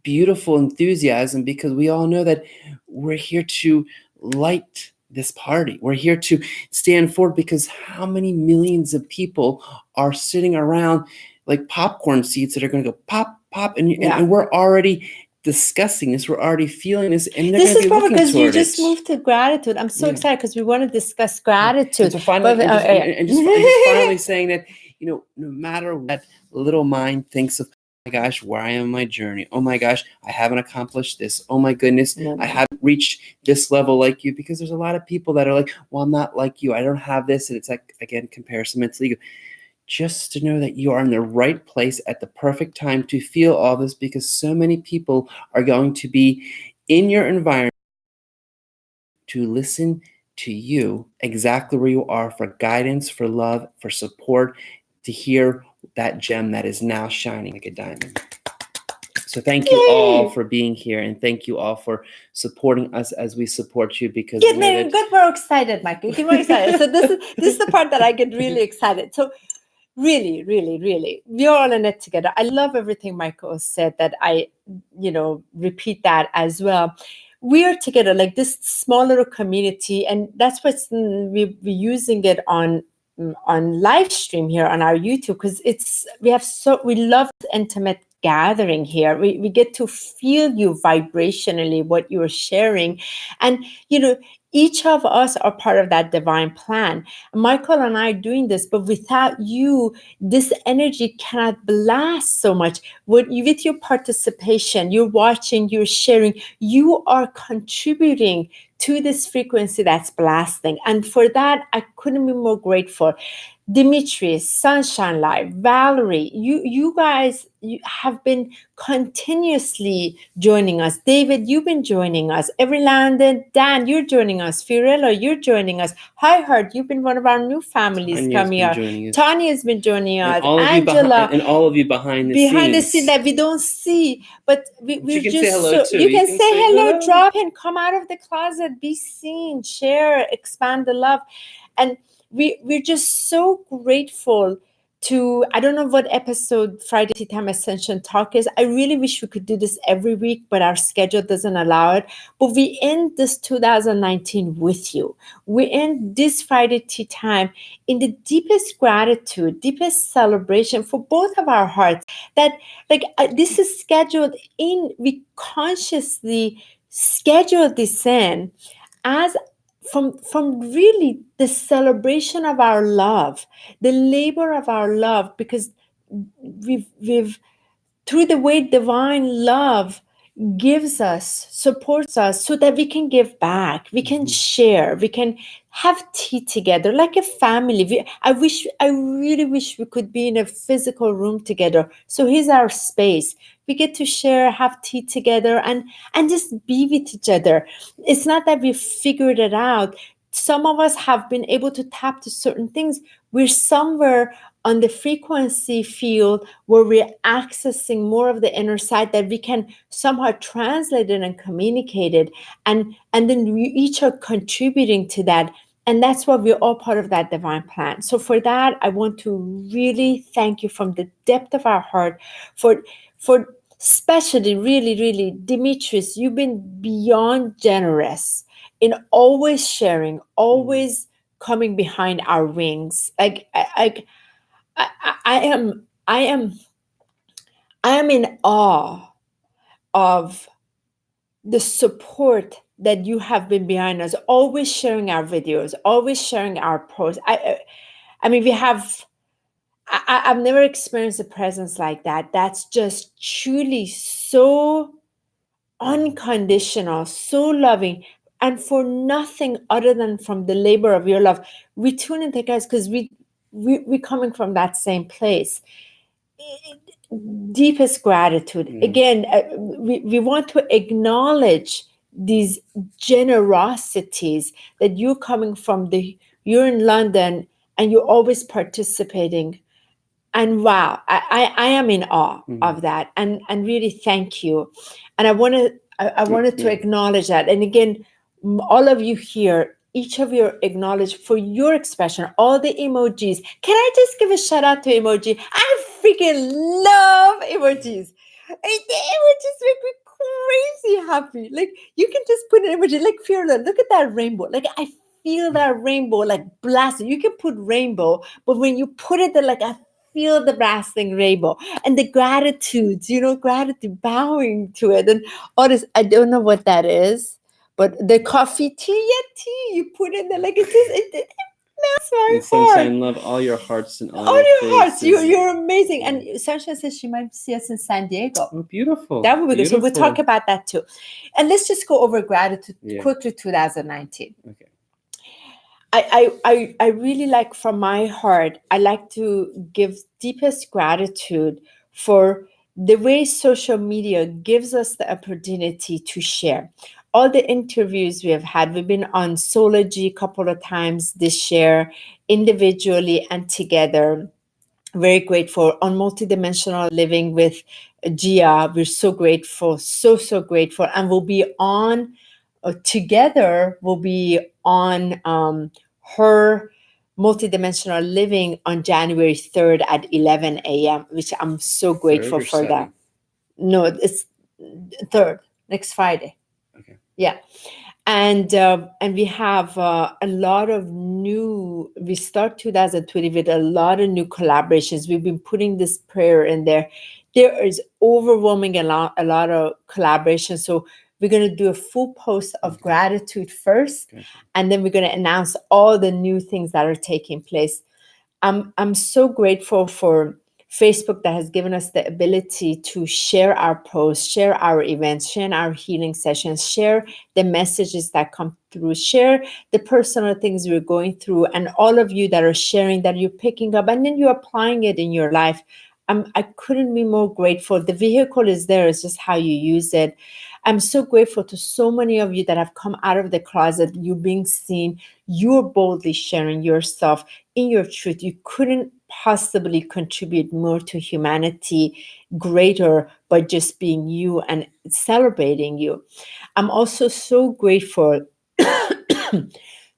beautiful enthusiasm, because we all know that we're here to light this party. We're here to stand forward, because how many millions of people are sitting around like popcorn seeds that are going to go pop, pop, and we're already discussing this. We're already feeling this, and they're this going to is be probably looking because you toward just it. moved to gratitude. I'm so excited because we want to discuss gratitude. And so finally, and just finally saying that, no matter what little mind thinks of, oh my gosh, where I am in my journey. Oh my gosh, I haven't accomplished this. Oh my goodness, I haven't reached this level like you. Because there's a lot of people that are like, well, I'm not like you. I don't have this. And it's like, again, comparison mentally. Just to know that you are in the right place at the perfect time to feel all this, because so many people are going to be in your environment to listen to you exactly where you are, for guidance, for love, for support, to hear that gem that is now shining like a diamond. So thank you all for being here, and thank you all for supporting us as we support you, because get more excited, Michael. Get more excited. So this is the part that I get really excited. So really, really, really, we're all in it together. I love everything Michael said, that I, repeat that as well. We're together, like this small little community, and that's what's we're using it on live stream here on our YouTube, because we love intimate gathering here. We get to feel you vibrationally, what you're sharing, and each of us are part of that divine plan. Michael and I are doing this, but without you, this energy cannot blast so much. With your participation, you're watching, you're sharing, you are contributing to this frequency that's blasting. And for that, I couldn't be more grateful. Demetrius, Sunshine Live, Valerie, you guys have been continuously joining us. David, you've been joining us. Every London, Dan, you're joining us. Fiorello, you're joining us. Hi, Heart, you've been one of our new families coming up. Tanya's been joining us. Angela, and all of you behind the scene that we don't see, but we're can just say hello too. You can say hello, drop in, come out of the closet, be seen, share, expand the love. And we're just so grateful to, I don't know what episode Friday Tea Time Ascension Talk is. I really wish we could do this every week, but our schedule doesn't allow it. But we end this 2019 with you. We end this Friday Tea Time in the deepest gratitude, deepest celebration for both of our hearts, that this is scheduled in, we consciously scheduled this in as from really the celebration of our love, the labor of our love, because we've through the way divine love gives us, supports us, so that we can give back, we can share, we can have tea together like a family. I really wish we could be in a physical room together. So here's our space. We get to share, have tea together, and just be with each other. It's not that we've figured it out. Some of us have been able to tap to certain things. We're somewhere on the frequency field where we're accessing more of the inner side, that we can somehow translate it and communicate it. And then we each are contributing to that. And that's why we're all part of that divine plan. So for that, I want to really thank you from the depth of our heart for especially, really, really, Demetrius, you've been beyond generous in always sharing, always coming behind our wings. I am in awe of the support that you have been behind us, always sharing our videos, always sharing our posts. I mean, I've never experienced a presence like that. That's just truly so unconditional, so loving, and for nothing other than from the labor of your love. We tune into, guys, because we're coming from that same place. Deepest gratitude. Again, we want to acknowledge these generosities that you're coming from. You're in London and you're always participating. And wow, I am in awe of that, and really thank you. And I wanted to acknowledge that. And again, all of you here, each of you acknowledge for your expression, all the emojis. Can I just give a shout out to emoji? I freaking love emojis. The emojis make me crazy happy. Like you can just put an emoji, like Fiona, look at that rainbow. Like I feel that rainbow like blasting. You can put rainbow, but when you put it there, like I feel the blasting rainbow and the gratitudes, gratitude, bowing to it. And all this, I don't know what that is. But the coffee tea, you put in there, like it melts my And heart. Sunshine, love all your hearts and all Your hearts. faces. You're amazing. And Sunshine says she might see us in San Diego. Oh, beautiful. That would be good. So we'll Beautiful. talk about that too. And let's just go over gratitude Yeah. quickly, 2019. Okay. I really like, from my heart, I like to give deepest gratitude for the way social media gives us the opportunity to share. All the interviews we have had, we've been on Sology a couple of times this year, individually and together. Very grateful. On Multidimensional Living with Gia, we're so grateful, so grateful. And we'll be on together, we'll be on her Multidimensional Living on January 3rd at 11 a.m., which I'm so grateful for that. No, it's 3rd, next Friday. Okay. Yeah. And we have a lot of new, we start 2020 with a lot of new collaborations. We've been putting this prayer in there. There is overwhelming a lot of collaboration. So we're going to do a full post of gratitude first, and then we're going to announce all the new things that are taking place. I'm so grateful for Facebook that has given us the ability to share our posts, share our events, share our healing sessions, share the messages that come through, share the personal things we're going through, and all of you that are sharing, that you're picking up and then you're applying it in your life. I couldn't be more grateful. The vehicle is there. It's just how you use it. I'm so grateful to so many of you that have come out of the closet. You're being seen. You're boldly sharing yourself in your truth. You couldn't possibly contribute more to humanity greater by just being you and celebrating you. I'm also so grateful to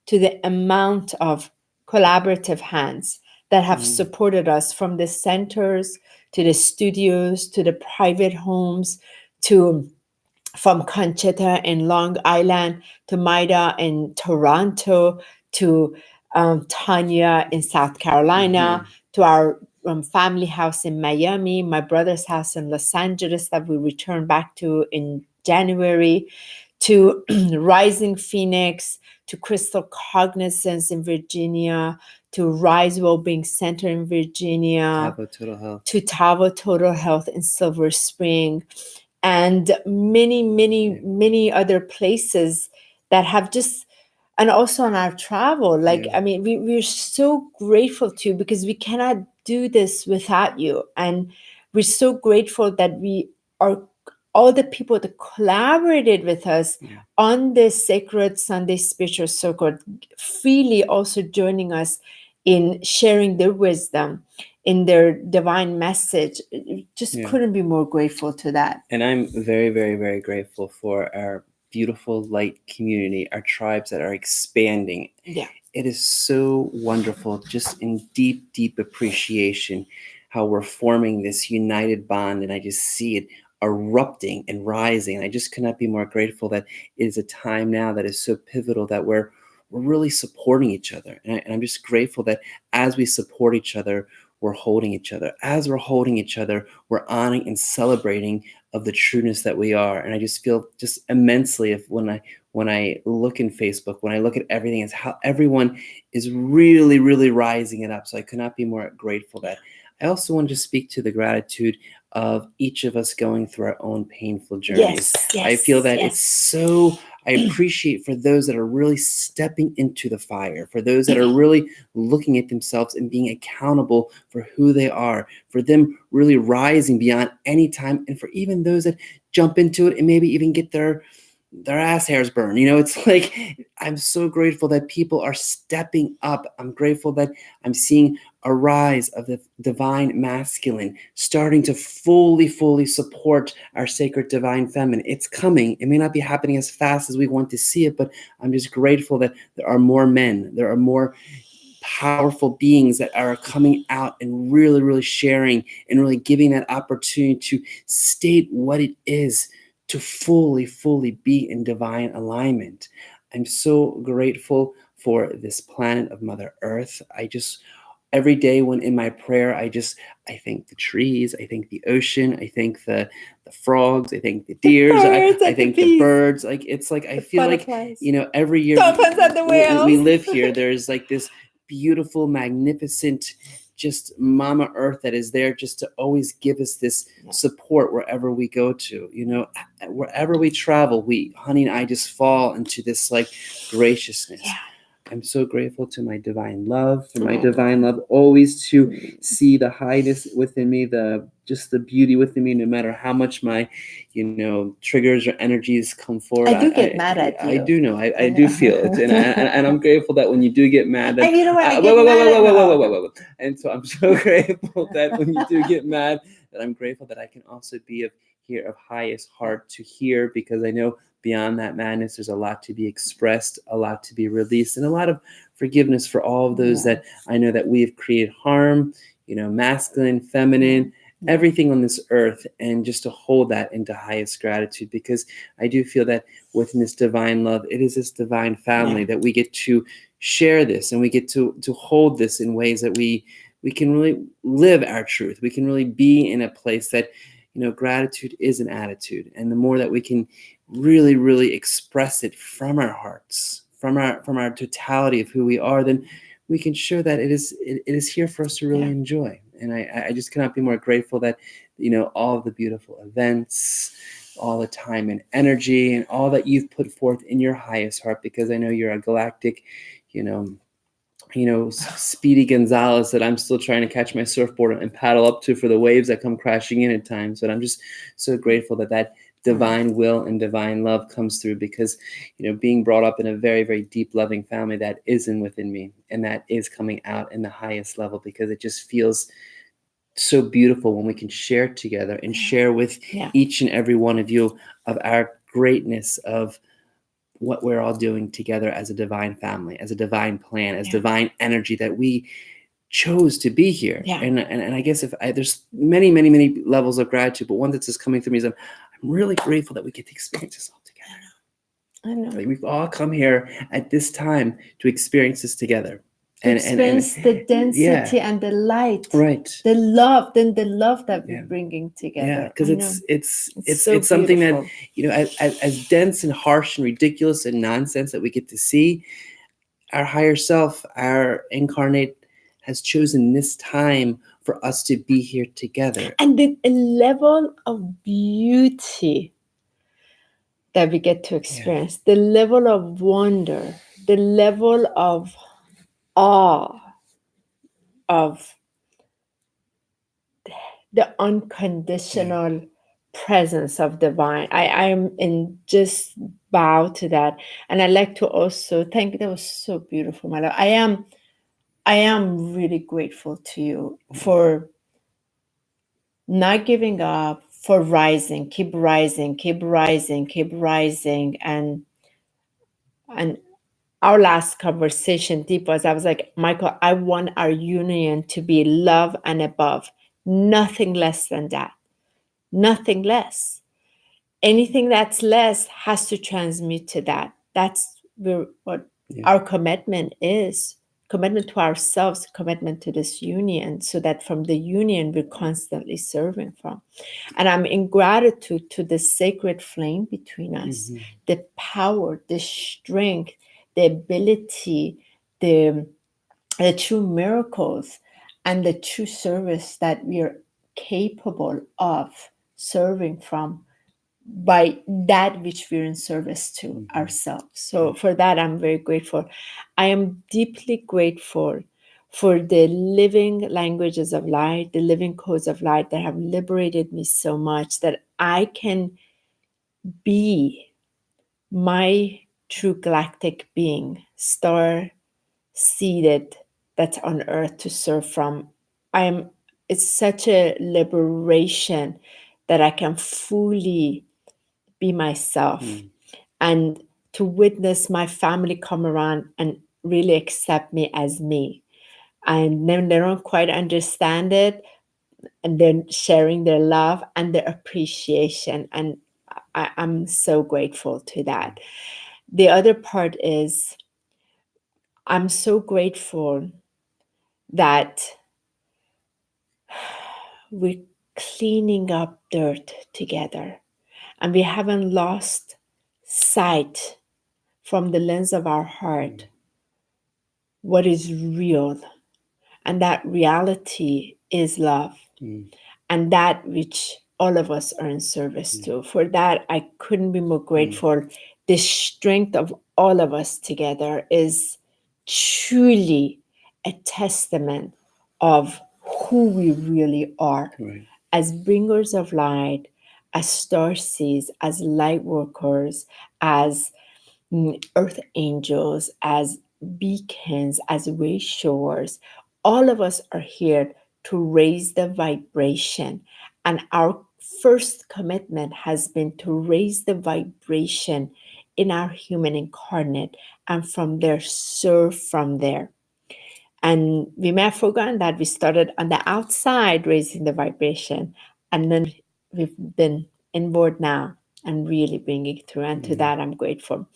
the amount of collaborative hands that have supported us, from the centers to the studios to the private homes, from Conchetta in Long Island to Maida in Toronto to Tanya in South Carolina to our family house in Miami, my brother's house in Los Angeles that we returned back to in January, to Rising Phoenix, to Crystal Cognizance in Virginia, to Rise Wellbeing Center in Virginia, Tavo Total Health. to Tavo Total Health in Silver Spring, and many other places that have just, and also on our travel. I mean, we're so grateful to, because we cannot do this without you. And we're so grateful that we are, all the people that collaborated with us on this Sacred Sunday Spiritual Circle, freely also joining us in sharing their wisdom, in their divine message. Just couldn't be more grateful to that. And I'm very, very, very grateful for our beautiful light community, our tribes that are expanding. Yeah. It is so wonderful, just in deep, deep appreciation, how we're forming this united bond. And I just see it erupting and rising. And I just could not be more grateful that it is a time now that is so pivotal, that we're really supporting each other. And I'm just grateful that as we support each other, we're holding each other. As we're holding each other, we're honoring and celebrating of the trueness that we are. And I just feel just immensely when I look in Facebook, when I look at everything, is how everyone is really, really rising it up. So I could not be more grateful that. I also want to speak to the gratitude of each of us going through our own painful journeys. I feel that it's so, I appreciate for those that are really stepping into the fire, for those that are really looking at themselves and being accountable for who they are, for them really rising beyond any time, and for even those that jump into it and maybe even get their ass hairs burned. It's like, I'm so grateful that people are stepping up. I'm grateful that I'm seeing a rise of the divine masculine, starting to fully support our sacred divine feminine. It's coming. It may not be happening as fast as we want to see it, but I'm just grateful that there are more men, there are more powerful beings that are coming out and really sharing and really giving that opportunity to state what it is to fully be in divine alignment. I'm so grateful for this planet of Mother Earth. Every day when in my prayer, I thank the trees, I thank the ocean, I thank the frogs, I thank the deers, I thank the birds. Like, it's like, I feel like, every year we live here, there's like this beautiful, magnificent, just Mama Earth that is there just to always give us this support wherever we go to. Wherever we travel, Honi and I just fall into this like graciousness. Yeah. I'm so grateful to my divine love, for my divine love always to see the highness within me, just the beauty within me, no matter how much my, triggers or energies come forward. I do get mad at you. I do know. I do feel it, and I'm grateful that when you do get mad, that, and you know what? I get mad. Wait. And so I'm so grateful that when you do get mad, that I'm grateful that I can also be of highest heart to hear, because I know beyond that madness, there's a lot to be expressed, a lot to be released, and a lot of forgiveness for all of those that I know that we have created harm, masculine, feminine, everything on this earth, and just to hold that into highest gratitude, because I do feel that within this divine love, it is this divine family that we get to share this, and we get to hold this in ways that we can really live our truth. We can really be in a place that, gratitude is an attitude, and the more that we can really express it from our hearts, from our totality of who we are, then we can show that it is here for us to really enjoy. And I just cannot be more grateful that, all of the beautiful events, all the time and energy, and all that you've put forth in your highest heart, because I know you're a galactic, Speedy Gonzalez that I'm still trying to catch my surfboard and paddle up to for the waves that come crashing in at times. But I'm just so grateful that divine will and divine love comes through, because, being brought up in a very, very deep, loving family, that is within me, and that is coming out in the highest level, because it just feels so beautiful when we can share together and share with each and every one of you of our greatness of what we're all doing together as a divine family, as a divine plan, as divine energy, that we chose to be here. And I guess there's many levels of gratitude, but one that's just coming through me is I'm really grateful that we get to experience this all together. I know. Like, we've all come here at this time to experience this together. Experience the density and the light, the love that we're bringing together. Because it's something that, as dense and harsh and ridiculous and nonsense that we get to see, our higher self, our incarnate, has chosen this time for us to be here together. And the level of beauty that we get to experience, the level of wonder, the level of awe, of the unconditional presence of divine. I'm in just bow to that. And I'd like to also thank you. That was so beautiful, my love. I am really grateful to you for not giving up, for rising, keep rising. And our last conversation, deep, was I was like, Michael, I want our union to be love and above, nothing less than that. Nothing less. Anything that's less has to transmute to that. That's what our commitment is. Commitment to ourselves, commitment to this union, so that from the union we're constantly serving from. And I'm in gratitude to the sacred flame between us, the power, the strength, the ability, the true miracles, and the true service that we are capable of serving from, by that which we're in service to ourselves. So for that, I'm very grateful. I am deeply grateful for the living languages of light, the living codes of light that have liberated me so much that I can be my true galactic being, star-seeded that's on earth to serve from. It's such a liberation that I can fully be myself and to witness my family come around and really accept me as me. And then they don't quite understand it, and then sharing their love and their appreciation. And I'm so grateful to that. The other part is I'm so grateful that we're cleaning up dirt together and we haven't lost sight from the lens of our heart what is real. And that reality is love. And that which all of us are in service to. For that, I couldn't be more grateful. The strength of all of us together is truly a testament of who we really are as bringers of light, as starseeds, as light workers, as earth angels, as beacons, as way showers. All of us are here to raise the vibration. And our first commitment has been to raise the vibration in our human incarnate and from there serve from there. And we may have forgotten that we started on the outside raising the vibration, and then we've been inward now and really bringing it through. And to that, I'm grateful.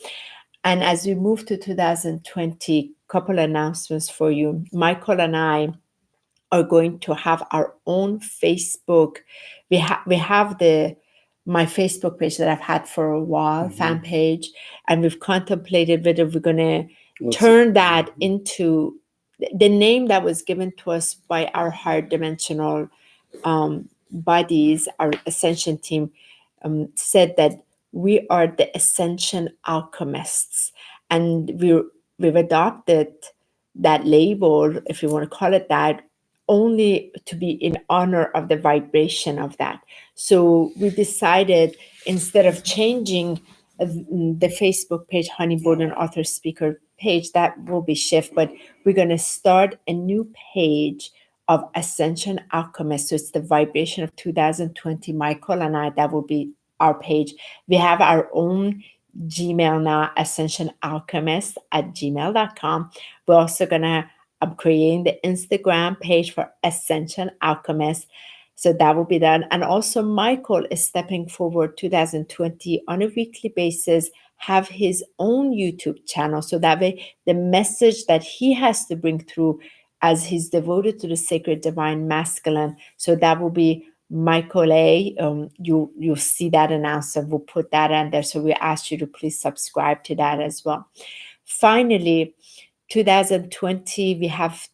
And as we move to 2020, couple announcements for you. Michael and I are going to have our own Facebook. We have my Facebook page that I've had for a while, fan page, and we've contemplated whether we're going to turn that into the name that was given to us by our higher dimensional bodies. Our Ascension team said that we are the Ascension alchemists, and we've adopted that label, if you want to call it that, only to be in honor of the vibration of that. So we decided, instead of changing the Facebook page, Honey Borden Author Speaker page, that will be shift, but we're going to start a new page of Ascension Alchemist. So it's the vibration of 2020, Michael and I, that will be our page. We have our own Gmail now, ascensionalchemist@gmail.com. We're also I'm creating the Instagram page for Ascension Alchemist. So that will be done. And also Michael is stepping forward 2020 on a weekly basis, have his own YouTube channel. So that way the message that he has to bring through as he's devoted to the sacred divine masculine. So that will be Michael A. You'll see that announcement. We'll put that in there. So we ask you to please subscribe to that as well. Finally, 2020, we have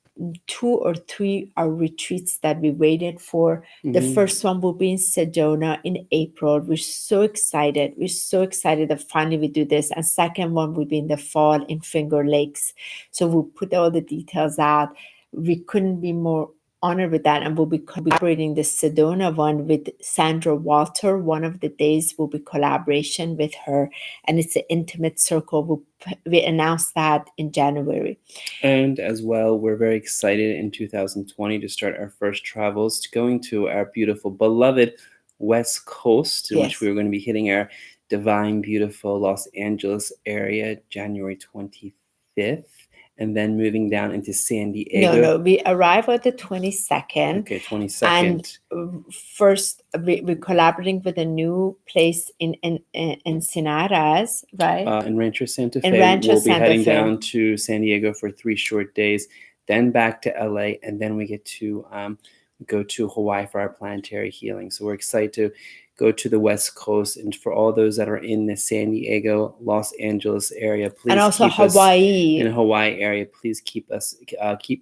2 or 3 retreats that we waited for. The first one will be in Sedona in April. We're so excited. We're so excited that finally we do this. And second one will be in the fall in Finger Lakes. So we'll put all the details out. We couldn't be more honored with that, and we'll be collaborating the Sedona one with Sandra Walter. One of the days will be collaboration with her, and it's an intimate circle. We announced that in January. And as well, we're very excited in 2020 to start our first travels, going to our beautiful, beloved West Coast, in which we're going to be hitting our divine, beautiful Los Angeles area January 25th. And then moving down into San Diego. No, we arrive at the 22nd. Okay, 22nd. And first, we're collaborating with a new place in Encinadas, right? In Rancho Santa Fe. In Rancho we'll be Santa heading Fe. down to San Diego for 3 short days, then back to LA, and then we get to go to Hawaii for our planetary healing. So we're excited to go to the West Coast, and for all those that are in the San Diego, Los Angeles area, please, and also keep Hawaii. Us in Hawaii area, please keep us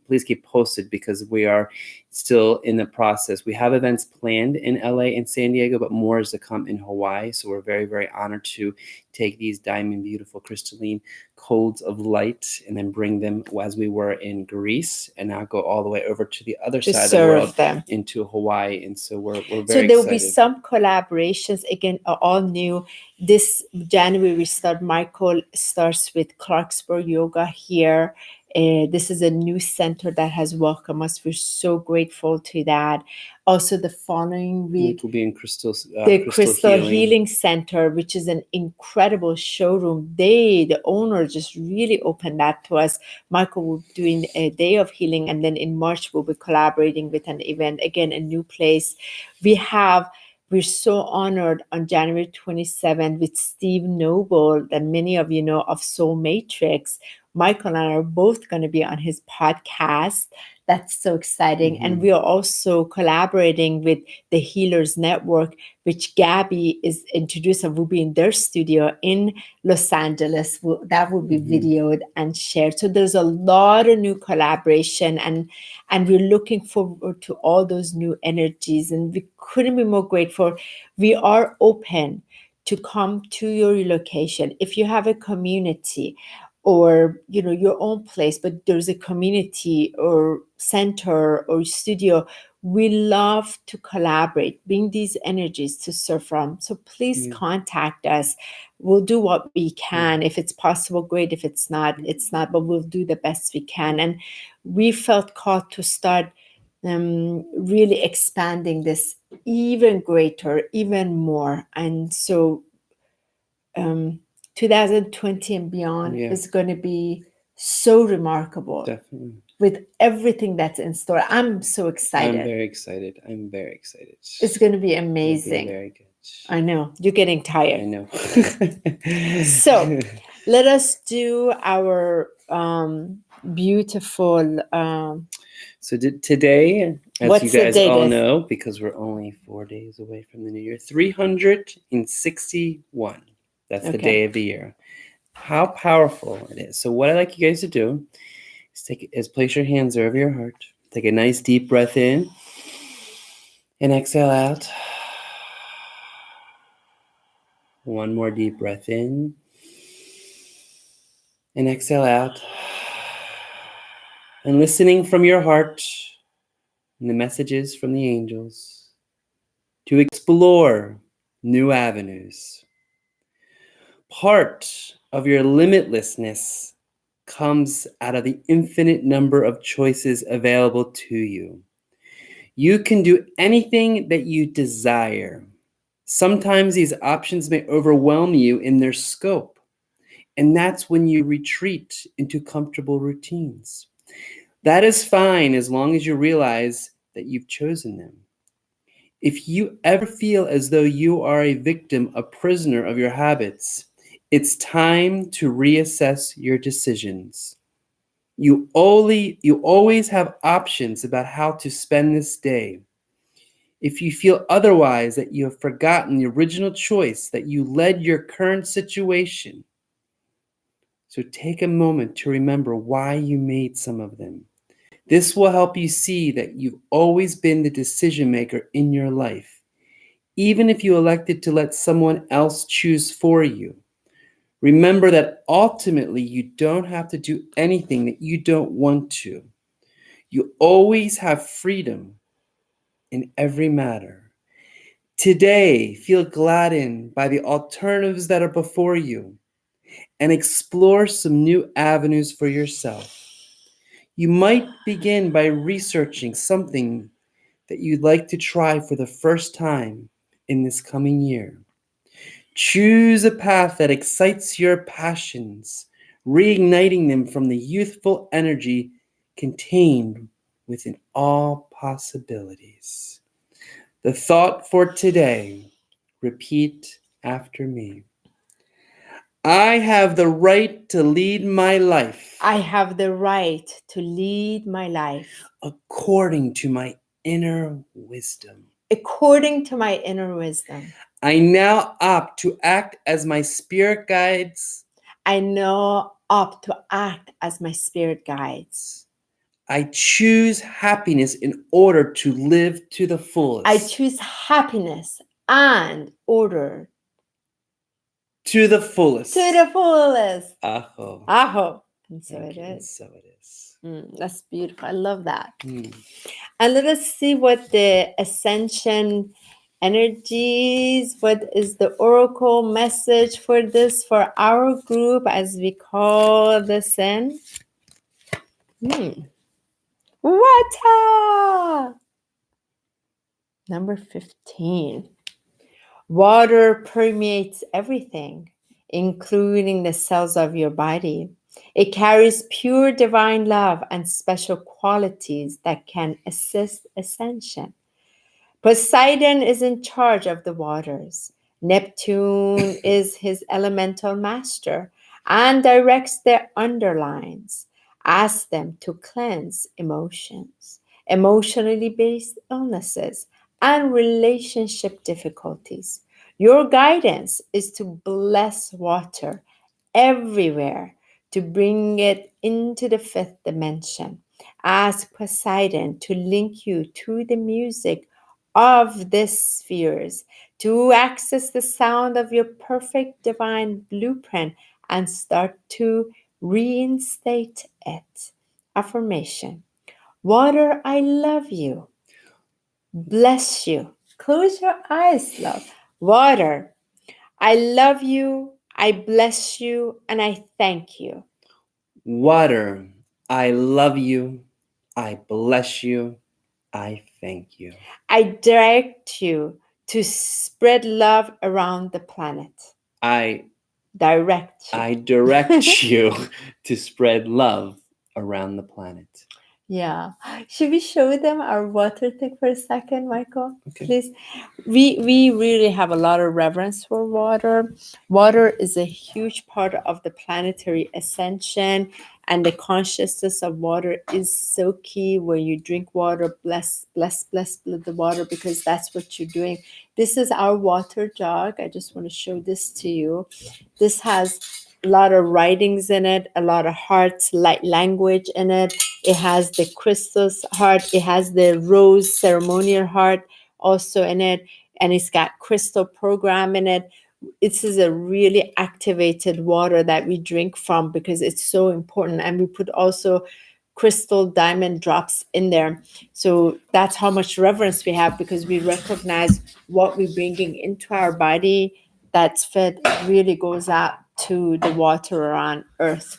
please keep posted, because we are still in the process. We have events planned in LA and San Diego, but more is to come in Hawaii. So we're very, very honored to take these diamond, beautiful, crystalline codes of light and then bring them as we were in Greece, and now go all the way over to the other side of the world, into Hawaii. And so we're very excited. So there will be some collaborations, again, all new. This January we start. Michael starts with Clarksburg Yoga here This is a new center that has welcomed us. We're so grateful to that. Also, the following week, will be in the Crystal Healing Center, which is an incredible showroom. The owner just really opened that to us. Michael will be doing a day of healing, and then in March we'll be collaborating with an event, again, a new place. We're so honored on January 27th with Steve Noble, that many of you know, of Soul Matrix. Michael and I are both going to be on his podcast. That's so exciting. And we are also collaborating with the Healers Network, which Gabby is introduced and will be in their studio in Los Angeles. That will be videoed and shared. So there's a lot of new collaboration, and we're looking forward to all those new energies. And we couldn't be more grateful. We are open to come to your location. If you have a community or your own place, but there's a community or center or studio, we love to collaborate, bring these energies to serve from. So please contact us. We'll do what we can. If it's possible, great. If it's not, it's not, but we'll do the best we can. And we felt called to start really expanding this even greater, even more. And so 2020 and beyond is going to be so remarkable. Definitely. With everything that's in store. I'm so excited. I'm very excited. It's going to be amazing. Very good. I know. You're getting tired. I know. So let us do our beautiful... So today, as you guys all is? know, because we're only 4 days away from the new year, 361. That's the day of the year. How powerful it is. So what I'd like you guys to do is place your hands over your heart. Take a nice deep breath in and exhale out. One more deep breath in and exhale out. And listening from your heart and the messages from the angels to explore new avenues. Part of your limitlessness comes out of the infinite number of choices available to you. You can do anything that you desire. Sometimes these options may overwhelm you in their scope, and that's when you retreat into comfortable routines. That is fine as long as you realize that you've chosen them. If you ever feel as though you are a victim, a prisoner of your habits, it's time to reassess your decisions. You always have options about how to spend this day. If you feel otherwise, that you have forgotten the original choice that you led your current situation, so take a moment to remember why you made some of them. This will help you see that you've always been the decision maker in your life, even if you elected to let someone else choose for you. Remember that ultimately you don't have to do anything that you don't want to. You always have freedom in every matter. Today, feel gladdened by the alternatives that are before you and explore some new avenues for yourself. You might begin by researching something that you'd like to try for the first time in this coming year. Choose a path that excites your passions, reigniting them from the youthful energy contained within all possibilities. The thought for today, repeat after me. I have the right to lead my life. I have the right to lead my life. According to my inner wisdom. According to my inner wisdom. I now opt to act as my spirit guides. I now opt to act as my spirit guides. I choose happiness in order to live to the fullest. I choose happiness and order. To the fullest. To the fullest. Aho. Aho. And so Thank it you. is. And so it is. That's beautiful. I love that. And let us see what the Ascension energies, what is the oracle message for this, for our group as we call this in. Water. Number 15. Water permeates everything, including the cells of your body. It carries pure divine love and special qualities that can assist ascension. Poseidon is in charge of the waters. Neptune is his elemental master and directs their underlines. Ask them to cleanse emotions, emotionally based illnesses, and relationship difficulties. Your guidance is to bless water everywhere, to bring it into the fifth dimension. Ask Poseidon to link you to the music of the spheres, to access the sound of your perfect divine blueprint and start to reinstate it. Affirmation. Water, I love you. Bless you. Close your eyes, love. Water, I love you. I bless you and I thank you. Water, I love you. I bless you. I thank you. I direct you to spread love around the planet. I Direct you. direct you to spread love around the planet. Yeah. Should we show them our water thing for a second, Michael? Okay. Please. We really have a lot of reverence for water. Water is a huge part of the planetary ascension, and the consciousness of water is so key. When you drink water, bless the water, because that's what you're doing. This is our water jug. I just want to show this to you. This has a lot of writings in it, a lot of hearts, light language in it. It has the crystal's heart. It has the rose ceremonial heart also in it. And it's got crystal program in it. This is a really activated water that we drink from because it's so important. And we put also crystal diamond drops in there. So that's how much reverence we have, because we recognize what we're bringing into our body that's fed really goes out to the water on earth.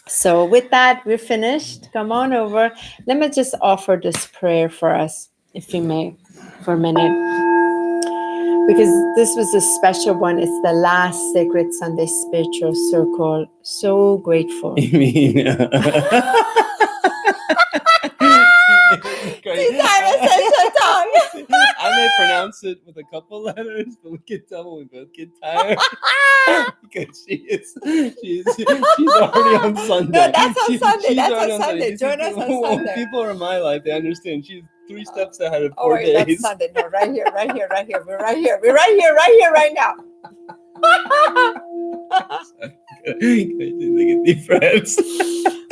So with that, we're finished. Come on over. Let me just offer this prayer for us, if you may, for a minute. Because this was a special one. It's the last Sacred Sunday Spiritual Circle. So grateful. I mean, I may pronounce it with a couple letters, but we can tell when we both get tired. Because she's already on Sunday. No, that's on Sunday. She's That's already on Sunday. You see, Join us on when Sunday. people are in my life, they understand. She's 3 steps ahead of Oh, 4 wait, that's days. Sunday. No, right here. We're right here. Right now. Take a deep breath.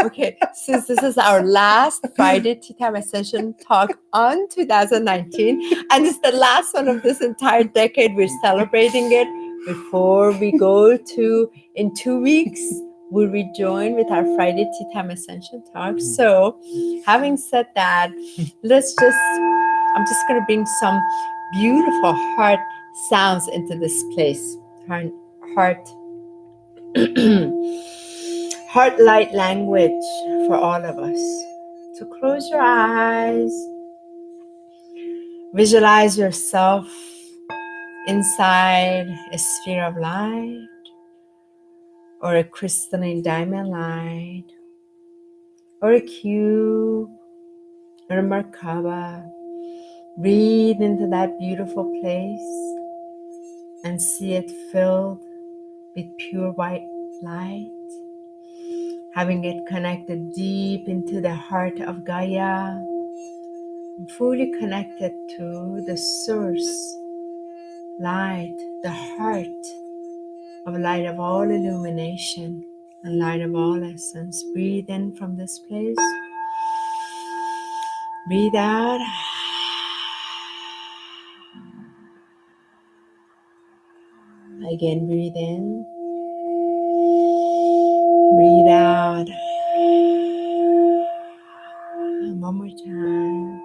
Okay, since this is our last Friday Tea Time Ascension talk on 2019, and it's the last one of this entire decade, we're celebrating it before we go to, in 2 weeks, we'll rejoin with our Friday Tea Time Ascension talk. So, having said that, I'm just going to bring some beautiful heart sounds into this place. Heart heart light language for all of us. So close your eyes. Visualize yourself inside a sphere of light or a crystalline diamond light or a cube or a Merkaba. Breathe into that beautiful place and see it filled with pure white light, having it connected deep into the heart of Gaia, fully connected to the source light, the heart of light of all illumination and light of all essence. Breathe in from this place. Breathe out. Again, breathe in. Breathe out. And one more time.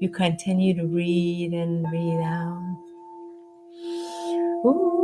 You continue to breathe in, breathe out. Ooh.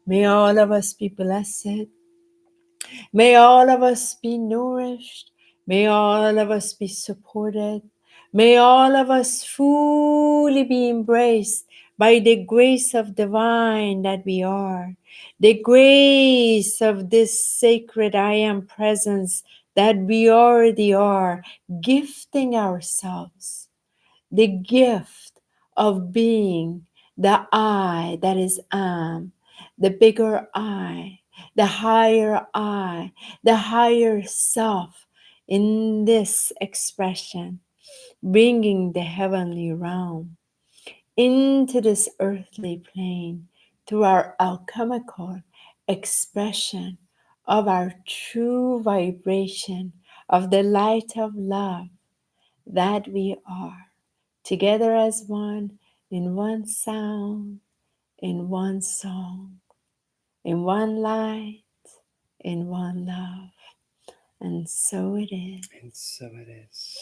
May all of us be blessed. May all of us be nourished. May all of us be supported. May all of us fully be embraced by the grace of divine that we are. The grace of this sacred I am presence that we already are, gifting ourselves the gift of being the I that is am, the bigger I, the higher self in this expression, bringing the heavenly realm into this earthly plane through our alchemical expression of our true vibration of the light of love that we are. Together as one, in one sound, in one song, in one light, in one love. And so it is. And so it is.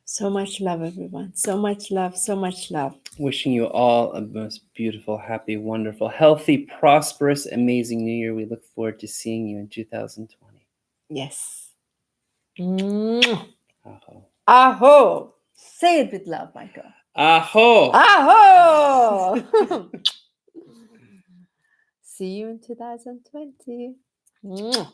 So much love, everyone. So much love, so much love. Wishing you all a most beautiful, happy, wonderful, healthy, prosperous, amazing New Year. We look forward to seeing you in 2020. Yes. Mwah. Aho. Aho. Say it with love, Michael. Aho. Aho. See you in 2020. Mwah.